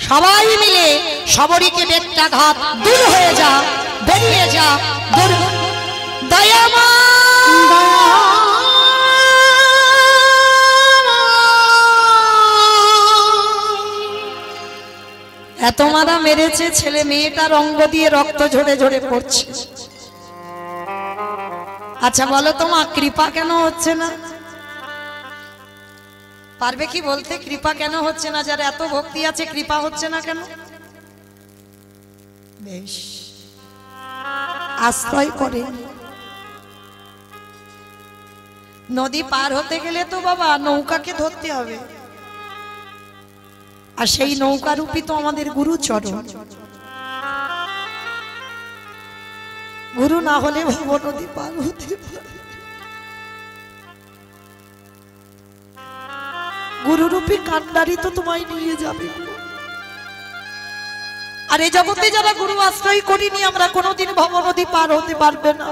সবাই মিলে শবরীকে বেত্রাঘাত দূর হয়ে যা, বেরিয়ে যা, দূর দয়ামা এত মারা মেরেছে, ছেলে মেয়েটার অঙ্গ দিয়ে রক্ত ঝরে ঝরে পড়ছে। আচ্ছা বলো তো মা, কৃপা কেন হচ্ছে না? পারবে কি বলতে কৃপা কেন হচ্ছে না? যার এত ভক্তি আছে কৃপা হচ্ছে না কেন? বেশ, আশ্রয় করে। নদী পার হতে গেলে তো বাবা নৌকাকে ধরতে হবে, আর সেই নৌকারূপী তো আমাদের গুরুচরণ। গুরু না হলে ভব নদী পার হতে পারে। গুরুরূপী কান্ডারি তো তোমায় নিয়ে যাবে। আর এই জগতে যারা গুরু আশ্রয় করিনি আমরা কোনোদিন ভব নদী পার হতে পারবে না।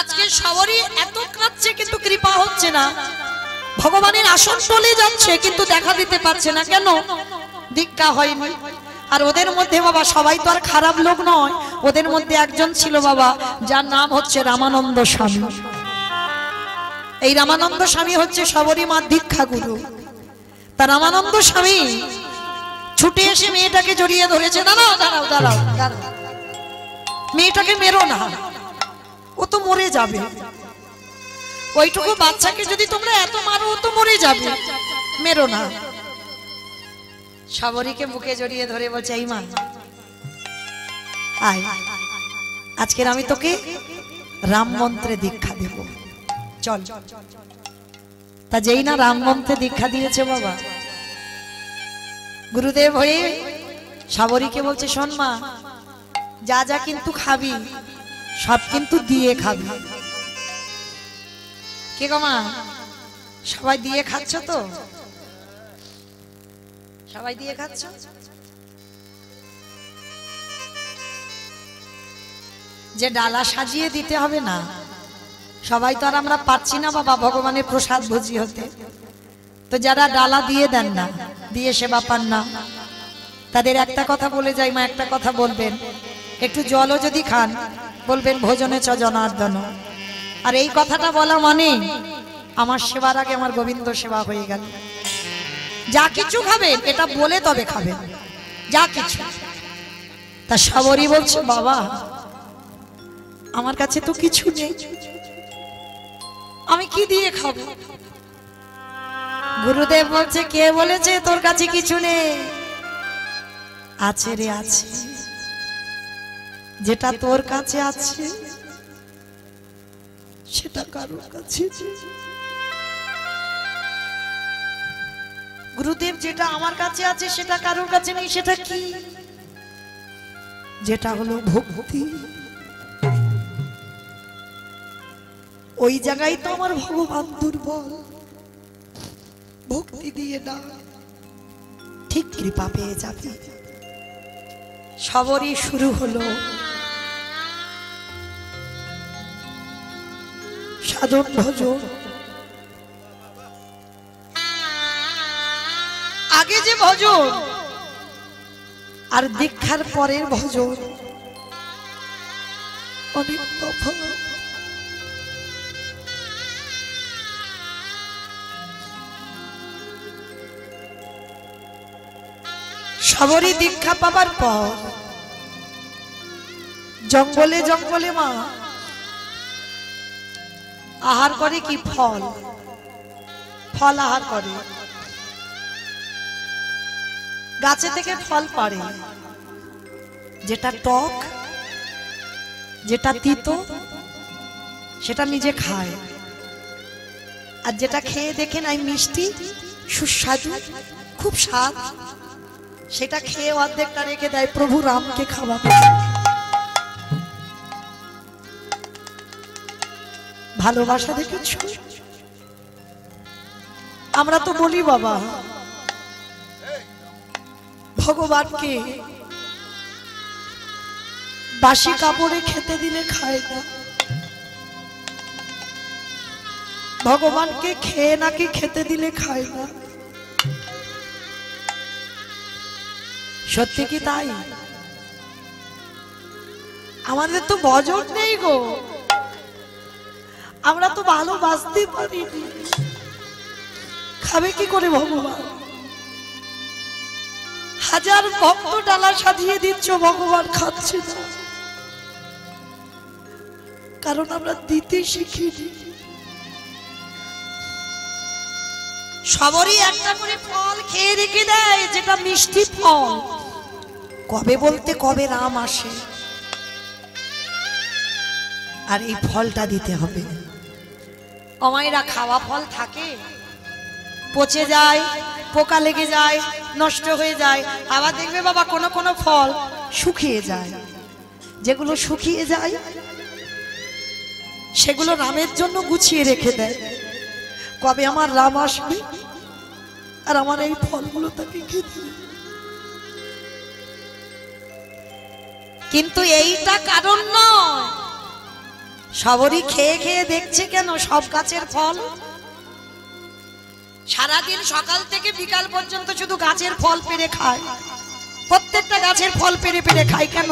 আজকে সবারই এত কাঁদছে কিন্তু কৃপা হচ্ছে না। ভগবানের আসন চলে যাচ্ছে কিন্তু দেখা দিতে পারছে না কেন? দীক্ষা হয়নি। আর ওদের মধ্যে বাবা সবাই তো আর খারাপ লোক নয়, ওদের মধ্যে একজন ছিল বাবা যার নাম হচ্ছে রামানন্দ স্বামী। এই রামানন্দ স্বামী হচ্ছে সবরী মা দীক্ষা গুরু। তা রামানন্দ স্বামী ছুটে এসে মেয়েটাকে জড়িয়ে ধরেছে। দাঁড়াও দাঁড়াও দাঁড়াও দাঁড়াও, মেয়েটাকে মেরো না, ও তো মরে যাবে। ওইটুকু বাচ্চাকে যদি তোমরা এত মারো ও তো মরে যাবে, মেরো না। সবরীকে বুকে জড়িয়ে ধরে বলছে, এই মা আয়, আজকের আমি তোকে রাম মন্ত্রে দীক্ষা দেব, চল। তা যেই না রাম মন্ত্রে দীক্ষা দিয়েছে বাবা, গুরুদেব হয়ে সবরীকে বলছে, শোন মা, যা যা কিন্তু খাবি সব কিন্তু দিয়ে খাবি। কে গো মা, সবাই দিয়ে খাচ্ছ তো? সবাই দিয়ে খাচ্ছ? যে ডালা সাজিয়ে দিতে হবে না, সবাই তো আর আমরা পাচ্ছি না বাবা ভগবানের প্রসাদ ভোজি হতে। তো যারা ডালা দিয়ে দেন না, দিয়ে সেবা পান না, তাদের একটা কথা বলে যাই মা, একটা কথা বলবেন, একটু জলও যদি খান বলবেন ভোজনে চ জনার্দন। আর এই কথাটা বলা মানে আমার সেবার আগে আমার গোবিন্দ সেবা হয়ে গেল। যা কিছু খাবেন এটা বলে তবে খাবেন, যা কিছু। তা সবরী বলছে, বাবা আমার কাছে তো কিছু নেই, আমি কি দিয়ে খাবো? গুরুদেব বলছে, কে বলেছে তোর কাছে কিছু নেই? আছে রে, আছে। যেটা তোর কাছে আছে সেটা কারোর কাছে। গুরুদেব, যেটা আমার কাছে আছে সেটা কারোর কাছে নেই, সেটা কি? যেটা হলো ভক্তি। ওই জায়গায় তো আমার ভগবান দুর্বল, ভক্তি দিয়ে না ঠিক কৃপা পেয়ে যাবে। সবরই শুরু হলো সাধন ভজন। আগে যে ভজন আর দীক্ষার পরের ভজন অনেক তফাৎ। সবরই দীক্ষা পাবার পর জঙ্গলে জঙ্গলে মা আহার করে কি? ফল, ফল আহার করে। গাছে থেকে ফল পাড়ে, যেটা টক যেটা তিতো সেটা নিজে খায়, আর যেটা খেয়ে দেখে নাই মিষ্টি সুস্বাদু খুব স্বাদ, সেটা খেয়ে অর্ধেকটা রেখে দেয় প্রভু রামকে খাওয়াবে। ভালোবাসা দেখেছ? আমরা তো বলি বাবা ভগবানকে বাসি কাপড়ে খেতে দিলে খায় না, ভগবানকে খেয়ে নাকি খেতে দিলে খায় না। সত্যি কি তাই? আমাদের তো বজর নেই গো, আমরা তো ভালোবাসতে পারিনি। খাবে কি করে ভগবান? হাজার ভক্ত ডালা সাজিয়ে দিচ্ছ, ভগবান খাচ্ছে না, কারণ আমরা দিতে শিখিনি। সবারই একটা করে ফল খেয়ে রেখে দেয়, যেটা মিষ্টি ফল। কবে বলতে কবে রাম আসে, আর এই ফলটা দিতে হবে। অমাইরা খাওয়া ফল থাকে, পচে যায়, পোকা লেগে যায়, নষ্ট হয়ে যায়। আবার দেখবে বাবা কোনো কোনো ফল শুকিয়ে যায়। যেগুলো শুকিয়ে যায় সেগুলো রামের জন্য গুছিয়ে রেখে দেয়, কবে আমার রাম আসবে আর আমার এই ফলগুলো তাকে খেতে। কিন্তু এইটা কারণ নয়, সবরই খেয়ে খেয়ে দেখছে কেন সব গাছের ফল। সারাদিন সকাল থেকে বিকাল পর্যন্ত শুধু গাছের ফল পেড়ে খায়, প্রত্যেকটা গাছের ফল পেড়ে পেড়ে খায় কেন?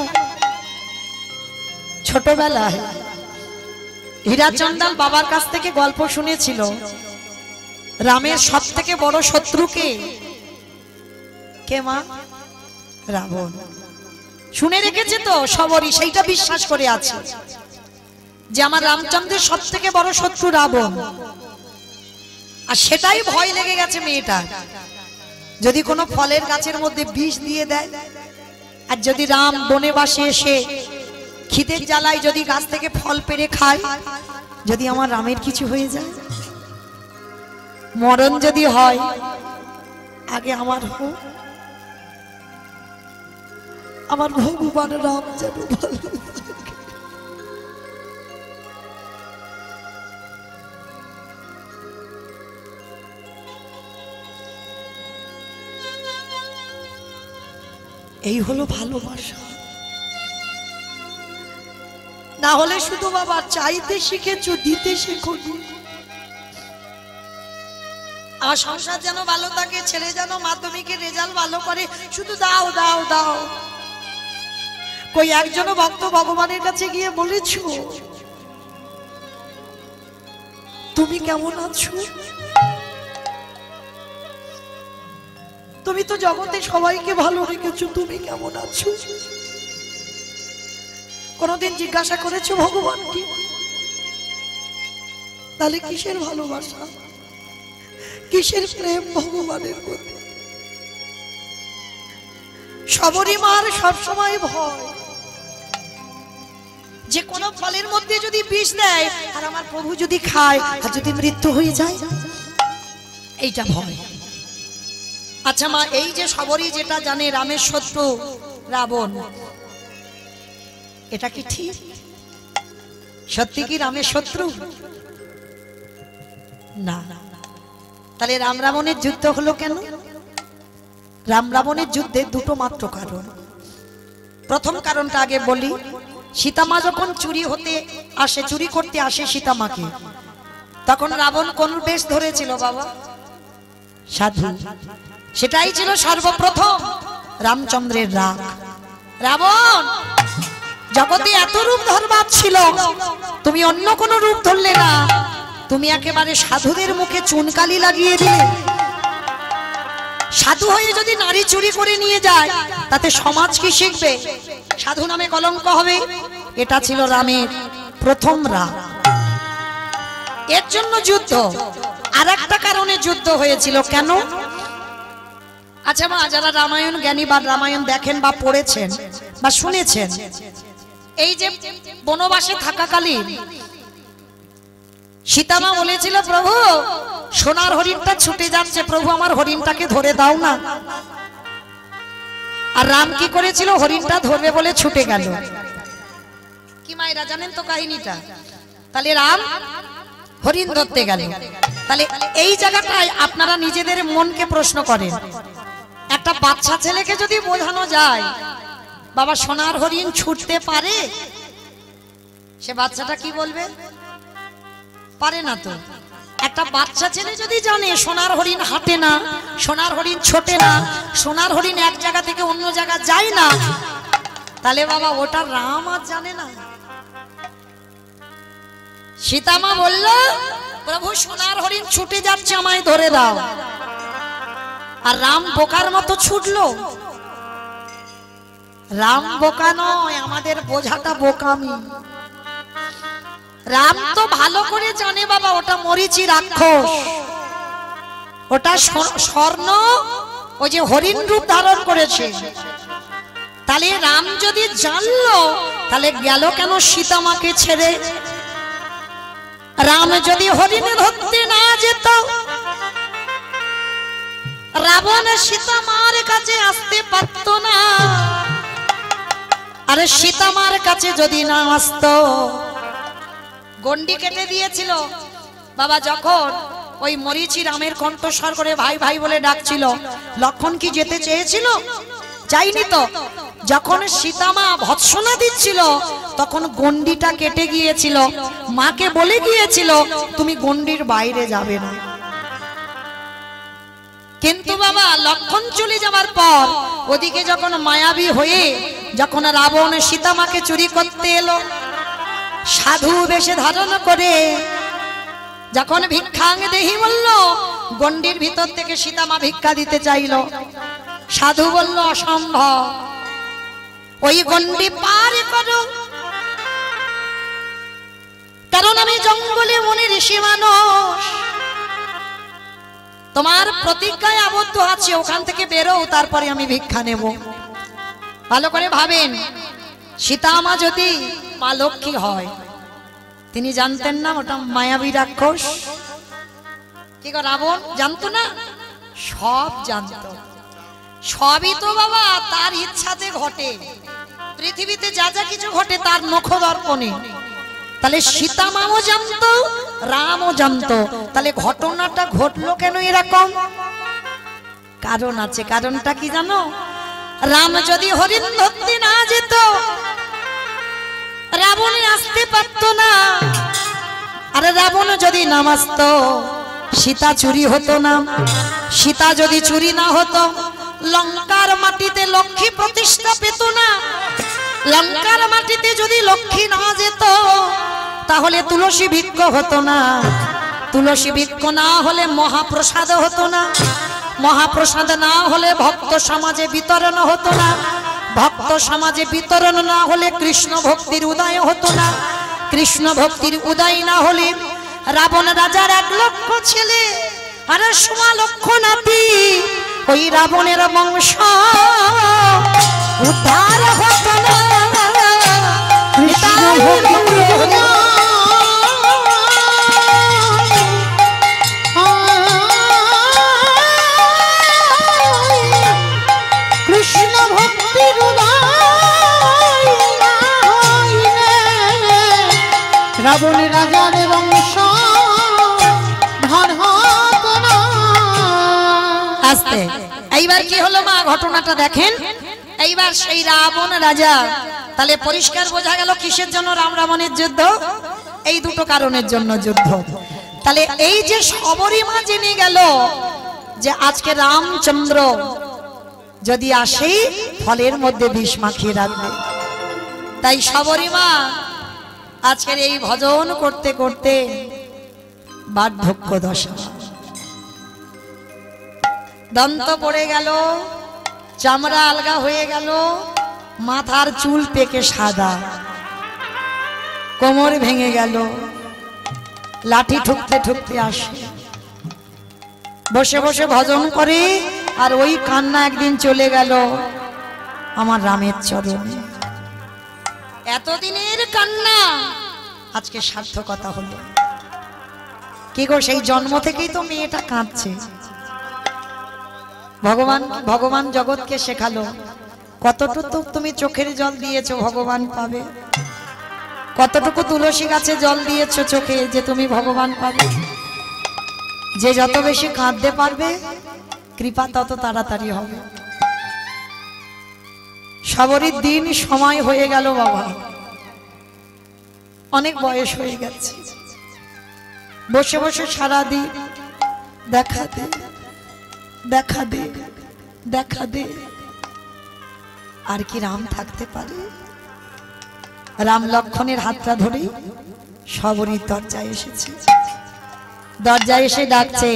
ছোটবেলায় হীরাচন্দাল বাবার কাছ থেকে গল্প শুনেছিল, রামের সব থেকে বড় শত্রুকে কে মা? রাবণ। শুনে রেখেছে তো সবরই, সেইটা বিশ্বাস করে আছে যে আমার রামচন্দ্রের সব থেকে বড় শত্রু রাবণ। আর সেটাই ভয় লেগে গেছে মেয়েটা, যদি কোনো ফলের গাছের মধ্যে বিষ দিয়ে দেয়, আর যদি রাম বনে বাসে এসে খিদের জ্বালায় যদি গাছ থেকে ফল পেড়ে খায়, যদি আমার রামের কিছু হয়ে যায়, মরণ যদি হয়, আগে আমার হোক, আমার ভগবান রাম যেন ভালো। এই হলো ভালোবাসা। না হলে শুধু বাবা চাইতে শিখেছো, দিতে শেখোনি। আমার সংসার যেন ভালো থাকে, ছেলে যেন মাধ্যমিকের রেজাল্ট ভালো করে, শুধু দাও দাও দাও। কই একজনও ভক্ত ভগবানের কাছে গিয়ে বলেছো তুমি কেমন আছো? তুমি তো জগতে সবাইকে ভালো রেখেছো, তুমি কেমন আছো? কোনদিন জিজ্ঞাসা করেছো ভগবানকে? তাহলে কিসের ভালোবাসা, কিসের প্রেম ভগবানের প্রতি? সবরই মার সবসময় ভয় যে কোন ফলের মধ্যে যদি বিষ দেয় আর আমার প্রভু যদি খায় আর যদি মৃত্যু হয়ে যায়, এইটা ভয়। আচ্ছা মা, এই যে সবরই যেটা জানে রামের শত্রু রাবণ, এটা কি ঠিক? সত্যি কি রামের শত্রু? না। তাহলে রাম রাবণের যুদ্ধ হলো কেন? রাম রাবণের যুদ্ধে দুটো মাত্র কারণ। প্রথম কারণটা আগে বলি, সীতামা যখন চুরি করতে আসে সীতামাকে, তখন রাবণ কোন বেশ ধরেছিল বাবা? সাধু। সেটাই ছিল সর্বপ্রথম রামচন্দ্রের রাগ। রাবণ জগতে এত রূপ ধরবার ছিল, তুমি অন্য কোন রূপ ধরলে না, তুমি একেবারে সাধুদের মুখে চুনকালি লাগিয়ে দিলে। সাধু হয়ে যদি নারী চুরি করে নিয়ে যায়, তাতে সমাজ কি শিখবে? সাধু নামে কলঙ্ক হবে। এটা ছিল রামের প্রথম রাগ। এর জন্য যুদ্ধ। আর একটা কারণে যুদ্ধ হয়েছিল কেন? আচ্ছা মা, যারা রামায়ণ জ্ঞানী বা রামায়ণ দেখেন বা পড়েছেন বা শুনেছেন, এই যে বনবাসে থাকাকালীন সীতামা বলেছিল, প্রভু সোনার হরিণটা ছুটে যাচ্ছে, প্রভু আমার হরিণটাকে ধরে দাও না। আর রাম কি করেছিল? হরিণটা ধরবে বলে ছুটে গেল। কি মায়েরা জানেন তো কাহিনীটা? তাহলে রাম হরিণ ধরতে গেল। তাহলে এই জায়গাটায় আপনারা নিজেদের মনকে প্রশ্ন করেন, একটা বাচ্চা ছেলেকে যদি বোঝানো যায় বাবা সোনার হরিণ ছুটতে পারে, সে বাচ্চাটা কি বলবে? পারে না তো। একটা বাচ্চা ছেলে যদি জানে সোনার হরিণ হাঁটে না, সোনার হরিণ ছোটে না, সোনার হরিণ এক জায়গা থেকে অন্য জায়গা যায় না, তাহলে বাবা ওটা রাম আর জানে না। সীতামা বলল, প্রভু সোনার হরিণ ছুটে যাচ্ছে, আমায় ধরে দাও। আর রাম বোকার মতো ছুটলো। রাম বোকা নয়, আমাদের বোঝাটা বোকামি। রাম তো ভালো করে জানে বাবা ওটা মরিচি রাক্ষস, ওটা স্বর্ণ ওই যে হরিণ রূপ ধারণ করেছে। তাহলে রাম যদি জানলো তাহলে গেল কেন সীতামাকে ছেড়ে? রাম যদি হরিণ ধরতে না যেত, রাবণ সীতামার কাছে আসতে পারত না। আরে সীতামার কাছে যদি না আসতো, গন্ডি কেটে দিয়েছিল বাবা। যখন ওই মরিচি রামের কণ্ঠস্বর করে ভাই ভাই বলে ডাকছিল, লক্ষণ কি যেতে চেয়েছিল? চাইনি তো। যখন সীতামা ভৎসনা দিচ্ছিল তখন গন্ডিটা কেটে গিয়েছিল। মাকে বলে গিয়েছিল তুমি গন্ডির বাইরে যাবে না। কিন্তু বাবা লক্ষণ চলে যাবার পর ওদিকে যখন মায়াবী হয়ে যখন রাবণ সীতামাকে চুরি করতে এলো, সাধু বেশে ধারণ করে যখন ভিক্ষাং দেহি বলল, গন্ডির ভিতর থেকে সীতামা ভিক্ষা দিতে চাইল। সাধু বলল অসম্ভব, ওই গন্ডি পার করো, কারণ আমি জঙ্গলে মনে ঋষি মানুষ, তোমার প্রতিজ্ঞায় আবদ্ধ আছে, ওখান থেকে বেরো, তারপরে আমি ভিক্ষা নেব। ভালো করে ভাবেন, সীতামা যদি মা লক্ষ্মী হয়, তিনি জানতেন না ওটা মায়াবী রাক্ষস? কি গো রাবণ জানতো না? সব জানতো। সবই তো বাবা তার ইচ্ছাতে ঘটে। পৃথিবীতে যা যা কিছু ঘটে তার নখ দর্পণে। তাহলে সীতামাও জানতো, রামও জানতো। তাহলে ঘটনাটা ঘটলো কেন এরকম? কারণ আছে। কারণটা কি জানো? রাম যদি হরিণ ধরতে না যেত, রাবণে আসতে পারত না। আর রাবণ যদি নাম আসতো, সীতা চুরি হতো না। সীতা যদি চুরি না হতো, লঙ্কার মাটিতে লক্ষ্মী প্রতিষ্ঠা পেত না। লঙ্কার মাটিতে যদি লক্ষ্মী না যেত, তাহলে তুলসী বৃক্ষ হতো না। তুলসী বৃক্ষ না হলে মহাপ্রসাদ হতো না। মহাপ্রসাদ না হলে ভক্ত সমাজে বিতরণ হতো না। ভক্ত সমাজে বিতরণ না হলে কৃষ্ণ ভক্তির উদয় হতো না। কৃষ্ণ ভক্তির উদয় না হলে রাবণ রাজার 1 লক্ষ ছেলে আর 1.25 লক্ষ নাতি, ওই রাবণের বংশ উদ্ধার হতো না। কৃষ্ণ ভক্তির রাবণ রাজার বংশ ধর হতো না। আস্তে এইবার কি হলো মা? ঘটনাটা দেখেন। এইবার সেই রাবণ রাজা, তাহলে পরিষ্কার বোঝা গেল কিসের জন্য রাম রাবণের যুদ্ধ? এই দুটো কারণের জন্য যুদ্ধ। তাহলে এই যে সবরী মা জেনে গেল যে আজকে রামচন্দ্র যদি আসে ফলের মধ্যে বিষ মাখিয়ে রাখবে, তাই সবরী মা আজকের এই ভজন করতে করতে বার্ধক্য দশা, দন্ত পড়ে গেল, চামড়া আলগা হয়ে গেল, মাথার চুল পেকে সাদা, কোমর ভেঙে গেল, লাঠি ঠুকতে ঠুকতে আসে, বসে বসে ভজন করে। আর ওই কান্না একদিন চলে গেল আমার রামের চরণে। এতদিনের কান্না আজকে সার্থকতা হলো। কি গো, সেই জন্ম থেকেই তো মেয়েটা কাঁদছে। ভগবান জগৎকে শেখালো, কতটুকু তুমি চোখের জল দিয়েছো ভগবান পাবে, কতটুকু তুলসী গাছে জল দিয়েছো চোখে যে তুমি ভগবান পাবে। যে যত বেশি কাঁদতে পারবে কৃপা তত তাড়াতাড়ি হবে। সবরই দিন সময় হয়ে গেল বাবা, অনেক বয়স হয়ে গেছে। বসে বসে সারাদিন দেখা দে দেখা দে দেখা দে। আর কি রাম থাকতে পারে? রাম লক্ষণের হাতটা ধরে শবরীর দরজায় এসেছে। দরজায় এসে ডাকছে,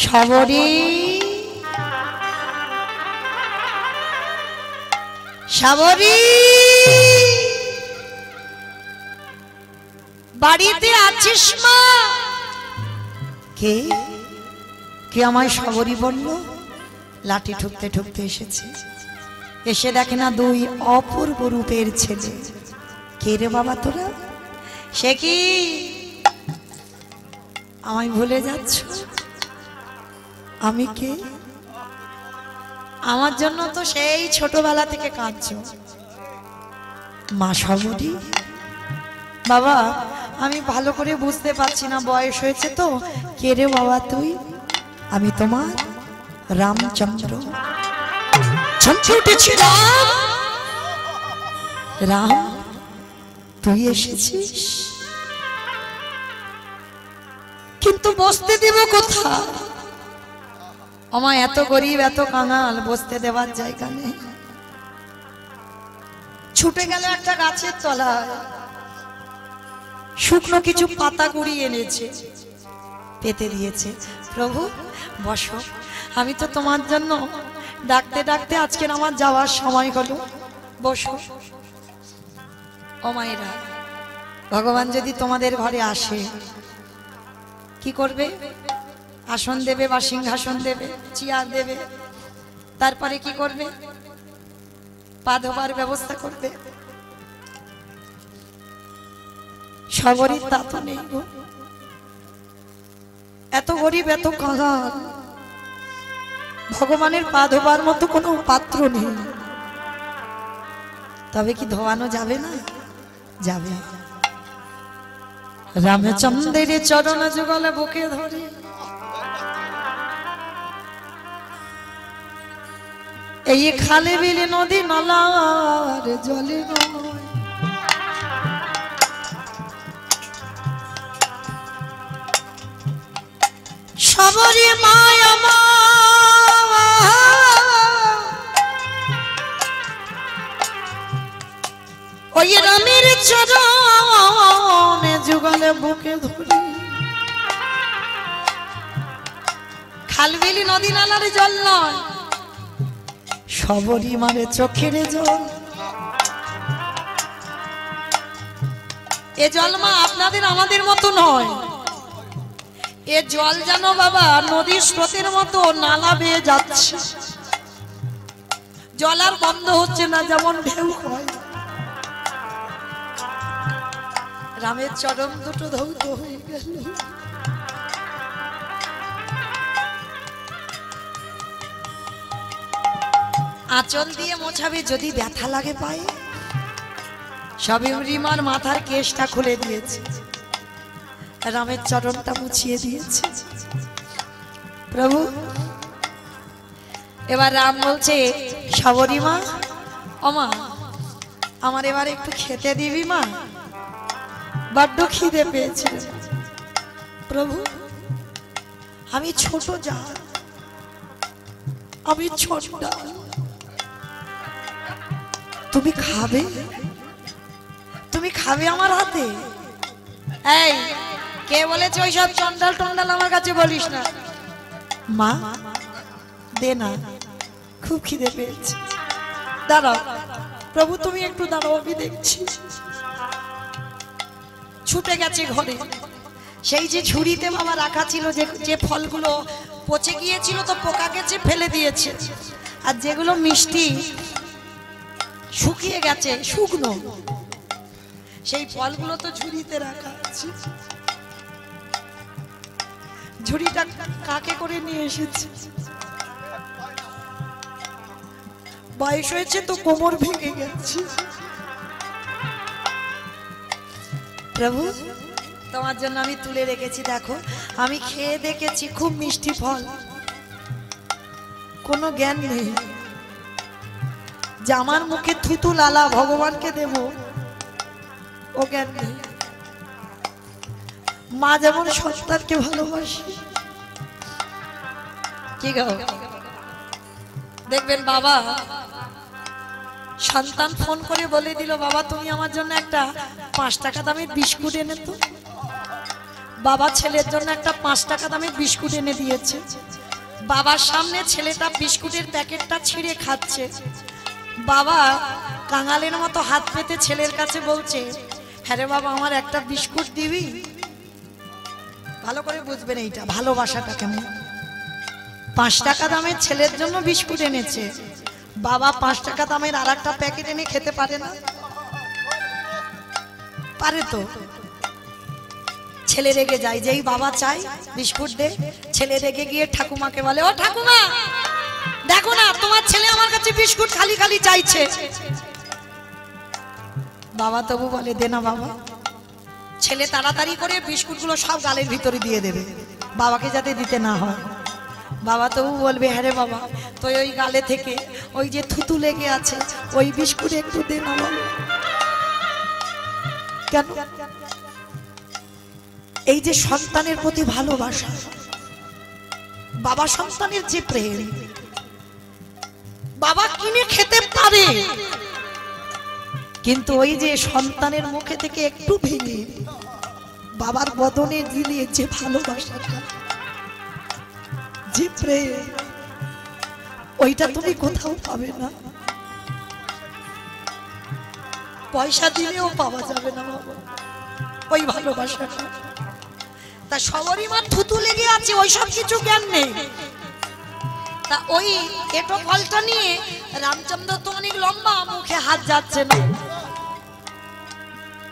শবরী শবরী, বাড়িতে আছিস মা? কে কে আমায় শবরী বলল? লাঠি ঠুকতে ঠুকতে এসেছে। এসে দেখে না দুই অপূর্ব রূপের ছেলে। কে রে বাবা তোরা? সে কি আমায় ভুলে যাচ্ছ? আমি কে? আমার জন্য তো সেই ছোটবেলা থেকে কাঁদছো। মা শবরী? বাবা আমি ভালো করে বুঝতে পারছি না, বয়স হয়েছে তো। কে রে বাবা তুই? আমি তোমার রামচন্দ্র। চমকে উঠেছি, রাম রাম তুই এসেছিস? কিন্তু বসতে দিব কোথায়? আমার এত গরিব এত কাঙাল, বসতে দেওয়ার জায়গা নেই। ছুটে গেল একটা গাছের তলায়, শুকনো কিছু পাতা কুড়িয়ে এনেছে, পেতে দিয়েছে। প্রভু বসো, আমি তো তোমার জন্য ডাকতে ডাকতে আজকের আমার যাওয়ার সময় হলো, বসো। ও মায়েরা, ভগবান যদি তোমাদের ঘরে আসে কি করবে? আসন দেবে বা সিংহাসন দেবে, চেয়ার দেবে, তারপরে কি করবে? পা ধোবার ব্যবস্থা করবে। শবরীর তা তো নেই গো। এত গরিব এত কাঙাল, ভগবানের পা ধোবার মতো কোনো পাত্র নেই। তবে কি ধোয়ানো যাবে না? যাবে। রামচন্দ্রের চরণ যুগলে বুকে ধরে এই খালে বিলে নদী নালার জলে শবরী মায়া মা, ওই রামের চরণে যুগলে বুকে ধরে খালবিলি নদী নালার জল নয়, শবরী মারে চোখের জল। এ জল মা আপনাদের আমাদের মতো নয়। এ জল যেন বাবা নদীর স্রোতের মতো নালা বেয়ে যাচ্ছে, জল আর বন্ধ হচ্ছে না, যেমন ঢেউ হয়। রামের চরণ দুটো ধৌত হয়ে গেল। আঁচল দিয়ে মোছাবে, যদি ব্যথা লাগে পায়ে। শবরীমার মাথার কেশটা খুলে দিয়েছে, রামের চরণটা মুছিয়ে দিয়েছে। প্রভু এবার রাম বলছে, শবরী মা, ও মা, আমার এবার একটু খেতে দিবি মা? বড্ড খিদে পেয়েছে। প্রভু আমি ছোট জাত, আমি ছোট ডাল, তুমি খাবে? তুমি খাবে আমার হাতে? এই কে বলেছে ওইসব চন্ডাল টন্ডাল আমার কাছে বলিস না। মা দে না, খুব খিদে পেয়েছে। দাঁড়াও প্রভু, তুমি একটু দাঁড়াও, আমি দেখছি। ছুটে গেছে ঘরে, সেই যে ঝুড়িতে বাবা রাখা ছিল, যে ফলগুলো পচে গিয়েছিল তো পোকা গেছে ফেলে দিয়েছে, আর যেগুলো মিষ্টি শুকিয়ে গেছে শুকনো, সেই ফলগুলো তো ঝুড়িতে রাখা আছে। ঝুড়িটা কাকে করে নিয়ে এসেছে? বয়স হয়েছে তো, কোমর ভেঙে গেছে। প্রভু তোমার জন্য আমি তুলে রেখেছি, দেখো আমি খেয়ে দেখেছি, খুব মিষ্টি ফল। কোনো জ্ঞান নেই যে আমার মুখে থুতু লালা ভগবানকে দেব, ও জ্ঞান নেই। মা যেমন সন্তানকে ভালোবাসে, কি গো দেখবেন বাবা সন্তান ফোন করে বলে দিল, বাবা তুমি আমার জন্য একটা 5 টাকা দামের বিস্কুট এনে তো। বাবা ছেলের জন্য একটা 5 টাকা দামের বিস্কুট এনে দিয়েছে। বাবার সামনে ছেলেটা বিস্কুটের প্যাকেটটা ছিঁড়ে খাচ্ছে। বাবা কাঙালের মতো হাত পেতে ছেলের কাছে বলছে, হ্যাঁ রে বাবা আমার একটা বিস্কুট দিবি? ভালো করে বুঝবেন এইটা ভালোবাসাটা কেমন। 5 টাকা দামের ছেলের জন্য বিস্কুট এনেছে, বাবা 5 টাকা দামের আর একটা প্যাকেট এনে খেতে পারে না? পারে তো। ছেলে রেগে যায়, যেই বাবা চাই বিস্কুট দে, ছেলে রেগে গিয়ে ঠাকুমাকে বলে, ও ঠাকুমা দেখো না তোমার ছেলে আমার কাছে বিস্কুট খালি খালি চাইছে। বাবা তবু বলে, দে না বাবা। ছেলে তাড়াতাড়ি করে বিস্কুটগুলো সব গালের ভিতরে দিয়ে দেবে, বাবাকে যাতে দিতে না হয়। বাবা তবু বলবে, হ্যাঁ রে বাবা তো ওই গালে থেকে ওই যে থুতু লেগে আছে ওই বিস্কুট একটু দে না বাবা। কেন? এই যে সন্তানের প্রতি ভালোবাসা, বাবা সন্তানের যে প্রেম, বাবা কিনে খেতে পারে কিন্তু ওই যে সন্তানের মুখে থেকে একটু ভেঙে বাবার বদনে দিলে যে ভালোবাসাটা, যে প্রেম, ওইটা তুমি কোথাও পাবে না, পয়সা দিলেও পাওয়া যাবে না বাবা ওই ভালোবাসাটা। তা সবারই মার থুতু লেগে আছে, ওই সব কিছু জ্ঞান নেই। তা ওই এটো ফলটা নিয়ে রামচন্দ্র তো অনেক লম্বা, মুখে হাত যাচ্ছে না।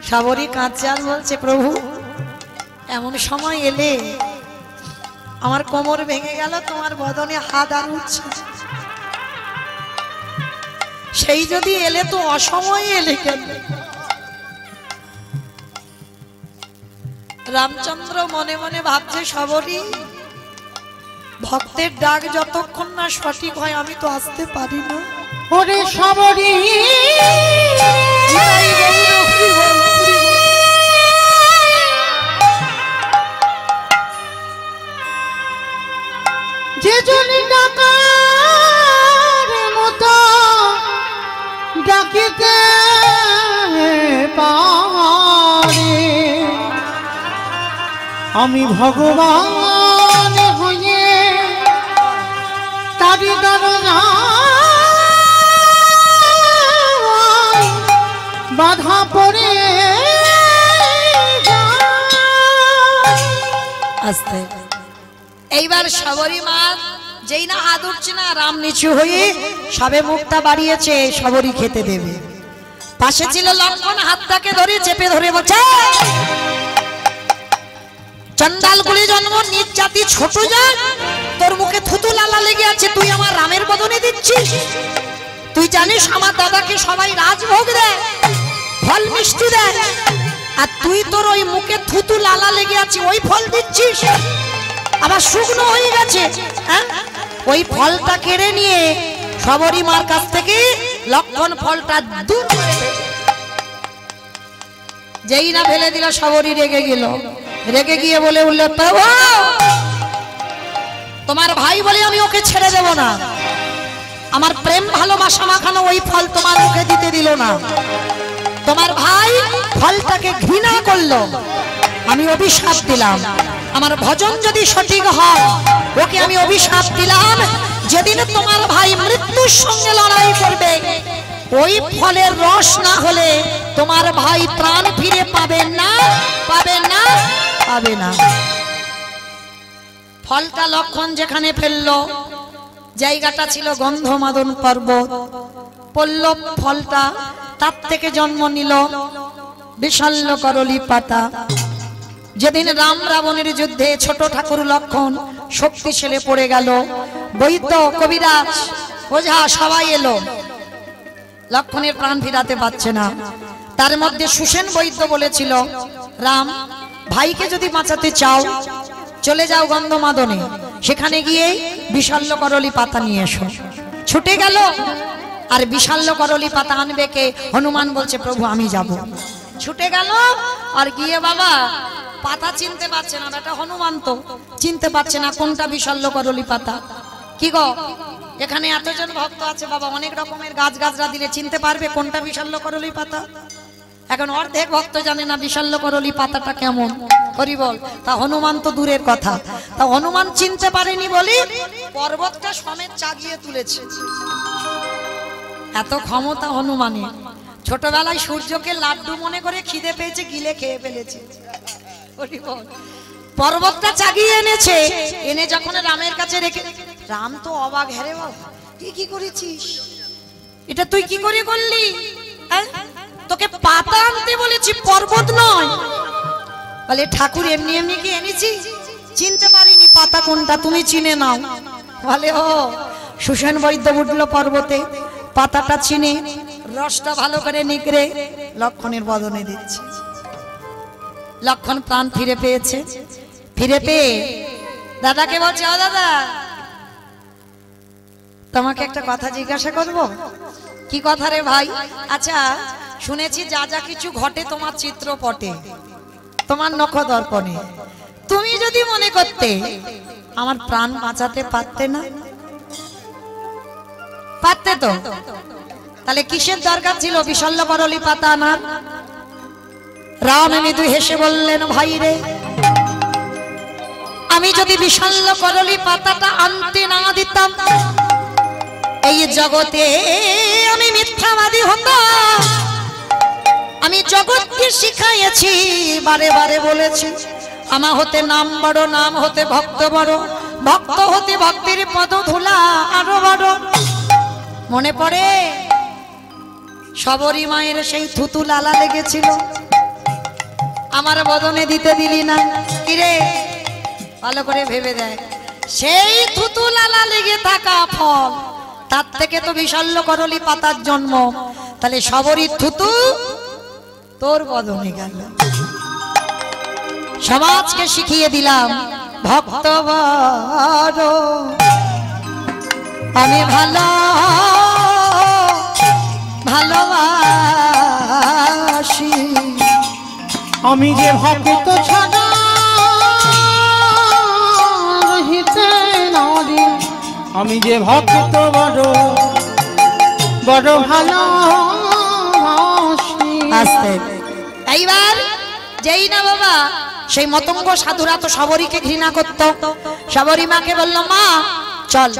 সাবরী কাঁদছে আর বলছে, প্রভু এমন সময় এলে আমার কোমর ভেঙে গেল, তোমার বদনে হাত আর উঠছে, সেই যদি এলে তো অসময়ে এলে কেন? রামচন্দ্র মনে মনে ভাবছে, সাবরী ভক্তের ডাক যতক্ষণ না সঠিক হয় আমি তো আসতে পারি না। ওরে সাবরী যে জন ডাকার মতো ডাকিতে পারে, আমি ভগবান হয়ে তারি দরজা বাধা পড়ে আস্তে। এইবার সাবরী মা যেই না হাত উঠছে না, রাম নিচু হয়ে সবে মুখটা বাড়িয়েছে সাবরী খেতে দেবে। পাশে ছিল লক্ষ্মণ, হাতটাকে ধরে চেপে ধরে বলছে, চন্ডাল কুলি জন্ম, নিজ জাতি ছোট জাত, তোর মুখে থুতু লালা লেগে আছে, তুই আমার রামের বদনে দিচ্ছিস? তুই জানিস আমার দাদাকে সবাই রাজভোগ দেয়, ফল মিষ্টি দেয়, আর তুই তোর ওই মুখে থুতু লালা লেগে আছে ওই ফল দিচ্ছিস? আবার শুকনো হয়ে গেছে, ওই ফলটা কেড়ে নিয়ে সাবরী মার কাছ থেকে লক্ষ্মণ ফলটা দূর করে দিল। যেই না ফেলে দিল, সাবরী রেগে গেল, রেগে গিয়ে বলে উঠল, তোমার ভাই বলে আমি ওকে ছেড়ে দেব না, আমার প্রেম ভালোবাসা মাখানো ওই ফল তোমার মুখে দিতে দিল না, তোমার ভাই ফলটাকে ঘৃণা করলো, আমি অভিশাপ দিলাম, আমার ভজন যদি সঠিক হয় ওকে আমি অভিশাপ দিলাম, যেদিন তোমার ভাই মৃত্যুর সঙ্গে লড়াই করবে ওই ফলের রস না হলে তোমার ভাই প্রাণ ফিরে পাবে না, পাবে না, পাবে না। ফলটা লক্ষ্মণ যেখানে ফেললো, জায়গাটা ছিল গন্ধমাদন পর্বত, পড়ল ফলটা, তার থেকে জন্ম নিল বিশাল্য করলি পাতা। যেদিন রাম রাবণের যুদ্ধে ছোট ঠাকুর লক্ষ্মণ শক্তিশালী পড়ে গেল, বৈদ্য কবিরাজ ওঝা সবাই এলো, লক্ষ্মণের প্রাণ ফিরাতে পারছে না। তার মধ্যে সুসেন বৈদ্য বলেছিল, রাম ভাইকে যদি বাঁচাতে চাও চলে যাও গন্ধমাদনে, সেখানে গিয়ে বিশাল্য করলি পাতা নিয়ে এসো। ছুটে গেল, আর বিশাল্য করলি পাতা আনবে কে? হনুমান বলছে, প্রভু আমি যাব। ছুটে গেল, আর গিয়ে বাবা পাতা চিনতে পারছে না, বেটা হনুমান তো চিনতে পারছে না কোনটা বিশল্য করলি পাতা। কি গো, এখানে এতজন ভক্ত আছে বাবা, অনেক রকমের গাছ গাছরা দিলে চিনতে পারবে কোনটা বিশল্য করলি পাতা? এখন অর্ধেক ভক্ত জানে না বিশল্য করলি পাতাটা কেমন। হরি বল। তা হনুমান তো দূরের কথা, তা হনুমান চিনতে পারেনি বলি পর্বতটা সমেত চাগিয়ে তুলেছে। এত ক্ষমতা হনুমানের। ছোটবেলায় সূর্যকে লাড্ডু মনে করে খিদে পেয়েছে, গিলে খেয়ে ফেলেছে। হরি বল। পর্বতটা চাগিয়ে এনেছে, এনে যখন রামের কাছে রেখে, রাম তো অবাক, হ্যাঁ রে বাবা তুই কি করেছিস, এটা তুই কি করে করলি? তোকে পাতা আনতে বলেছি, পর্বত নয়। বলে ঠাকুর এমনি এমনি কি এনেছি, চিনতে পারিনি পাতা কোনটা, তুমি চিনে নাও। বলে ও, সুসেন বৈদ্য উঠলো পর্বতে, পাতাটা চিনে রসটা ভালো করে নিকড়ে লক্ষণের বদনে দিচ্ছে। লক্ষণ প্রাণ ফিরে পেয়েছে। ফিরে পেয়ে দাদাকে বলছে, ও দাদা তোমাকে একটা কথা জিজ্ঞাসা করব। কি কথা রে ভাই? আচ্ছা শুনেছি যা যা কিছু ঘটে তোমার চিত্রপটে, তোমার নখদর্পণে, তুমি যদি মনে করতে আমার প্রাণ বাঁচাতে পারতে না? পারতে তো, তাহলে কিসের দরকার ছিল বিশল্য করলি পাতা আনার? রাম মৃদু হেসে বললেন, ভাই রে আমি যদি বিশল্য করলি পাতাটা আনতে না দিতাম, এই জগতে আমি মিথ্যাবাদী হতাম। আমি জগৎকে শিখাইছি, বারে বারে বলেছি, আমা হতে নাম বড়, নাম হতে ভক্ত বড়, ভক্ত হতে ভক্তির পদ ধুলা আরো বড়। মনে পড়ে শবরী মায়ের সেই থুতু লালা লেগেছিল, আমার বদনে দিতে দিলি না। কিরে ভালো করে ভেবে দেয়, সেই থুতু লালা লেগে থাকা ফল, তার থেকে তো বিশল্য করলি পাতার জন্ম। তাহলে শবরীর থুতু তোর বদনে গেল। সমাজকে শিখিয়ে দিলাম ভক্ত বড়, আমি ভালো ভালোবাসি। আমি যে ভক্ত ছাড়া রহিতে নারী, আমি যে ভক্ত বড় বড় ভালোবাসি। আস্তে এইবার যেই না বাবা সেই মতঙ্গ সাধুরা তো শবরীকে ঘৃণা করত। শবরী মাকে বলল, মা চল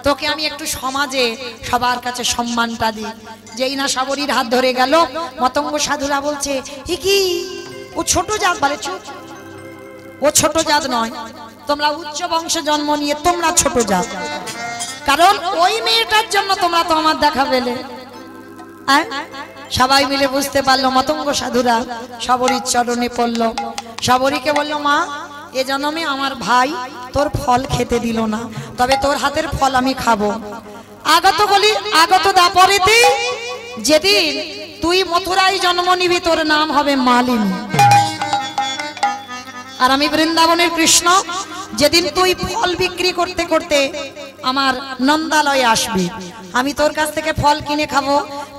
তোকে আমি একটু সমাজে সবার কাছে সম্মানটা দিই। যেই না শবরীর হাত ধরে গেল, মতঙ্গ সাধুরা বলছে, এ কি ও ছোট জাত? বলে চুপ, ও ছোট জাত নয়, তোমরা উচ্চ বংশে জন্ম নিয়ে তোমরা ছোট জাত। কারণ ওই মেয়েটার জন্য তোমরা তো আমার দেখা পেলে। সবাই মিলে বুঝতে পারলো, মতঙ্গ সাধুরা শবরীর চরণে পড়ল। শবরীকে বলল, মা এ জন্মে আমার ভাই তোর ফল খেতে দিল না, তবে তোর হাতের ফল আমি খাবো। আগত দাপরেতে যেদিন তুই মথুরায় জন্ম নিবি, তোর নাম হবে মালিনী, আর আমি বৃন্দাবনের কৃষ্ণ। যেদিন তুই ফল বিক্রি করতে করতে আমার নন্দালয়ে আসবি, আমি তোর কাছ থেকে ফল কিনে খাবো,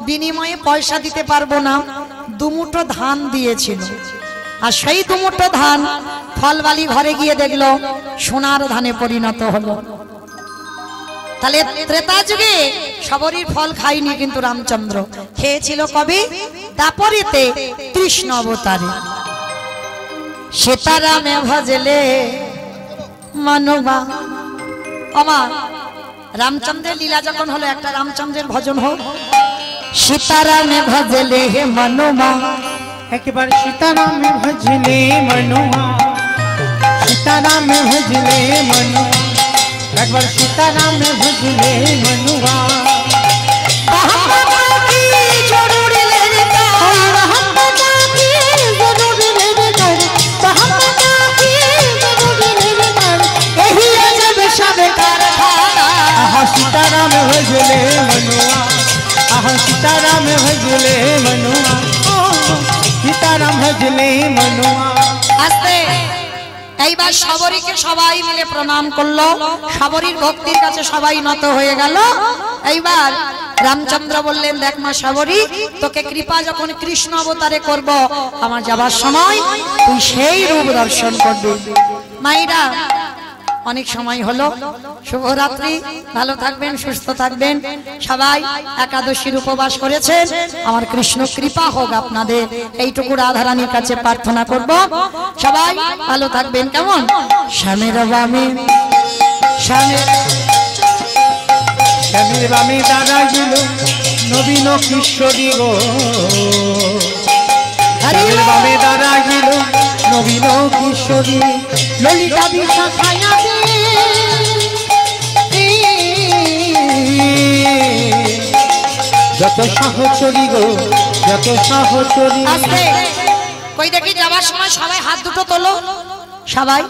বিনিময়ে পয়সা দিতে পারবো না। দুমুঠো ধান দিয়েছিল, আর সেই দুমুঠো ধান ফলবালি ঘরে গিয়ে দেখলো সোনার ধানে পরিণত হলো। তাহলে ত্রেতা যুগে শবরীর ফল খাইনি, কিন্তু রামচন্দ্র খেয়েছিল। কবে? দাপরেতে কৃষ্ণ অবতারে। সীতারামে ভজলে মানবা। আমার রামচন্দ্রের লীলা যখন হলো, একটা রামচন্দ্রের ভজন হোক। সীতারামে ভজলে হে মনুমা, একবার সীতারামে ভজলে মনুমা, সীতারামে ভজলে মনুমা, একবার সীতারামে ভজলে মনুমা। सीताराम भजले मनुआ, आह सीताराम भजले मनुआ, सीताराम भजले मनुआ। আস্তে এইবার শবরীকে সবাই মিলে প্রণাম করলো, শবরীর ভক্তির কাছে সবাই নত হয়ে গেল। এইবার রামচন্দ্র বললেন দেখ মা সাবরী, তোকে কৃপা যখন কৃষ্ণ অবতারে করব, আমার যাবার সময় তুই সেই রূপ দর্শন করবি। মাইরা অনেক সময় হলো, শুভরাত্রি, ভালো থাকবেন, সুস্থ থাকবেন। সবাই একাদশীর উপবাস করেছেন, আমার কৃষ্ণ কৃপা হোক আপনাদের, এইটুকু রাধারানীর কাছে প্রার্থনা করব। সবাই ভালো থাকবেন। কেমন? স্বামীর বামে শ্যামের বামে দাঁড়াইল নবীন কিশোরী গো, শ্যামের বামে দাঁড়াইল নবীন কিশোরী, ললিতা বিশাখায়া যত সহচরী গো, যত সহচরী। কই দেখি যাবার সময় সবাই হাত দুটো তোলো, সবাই।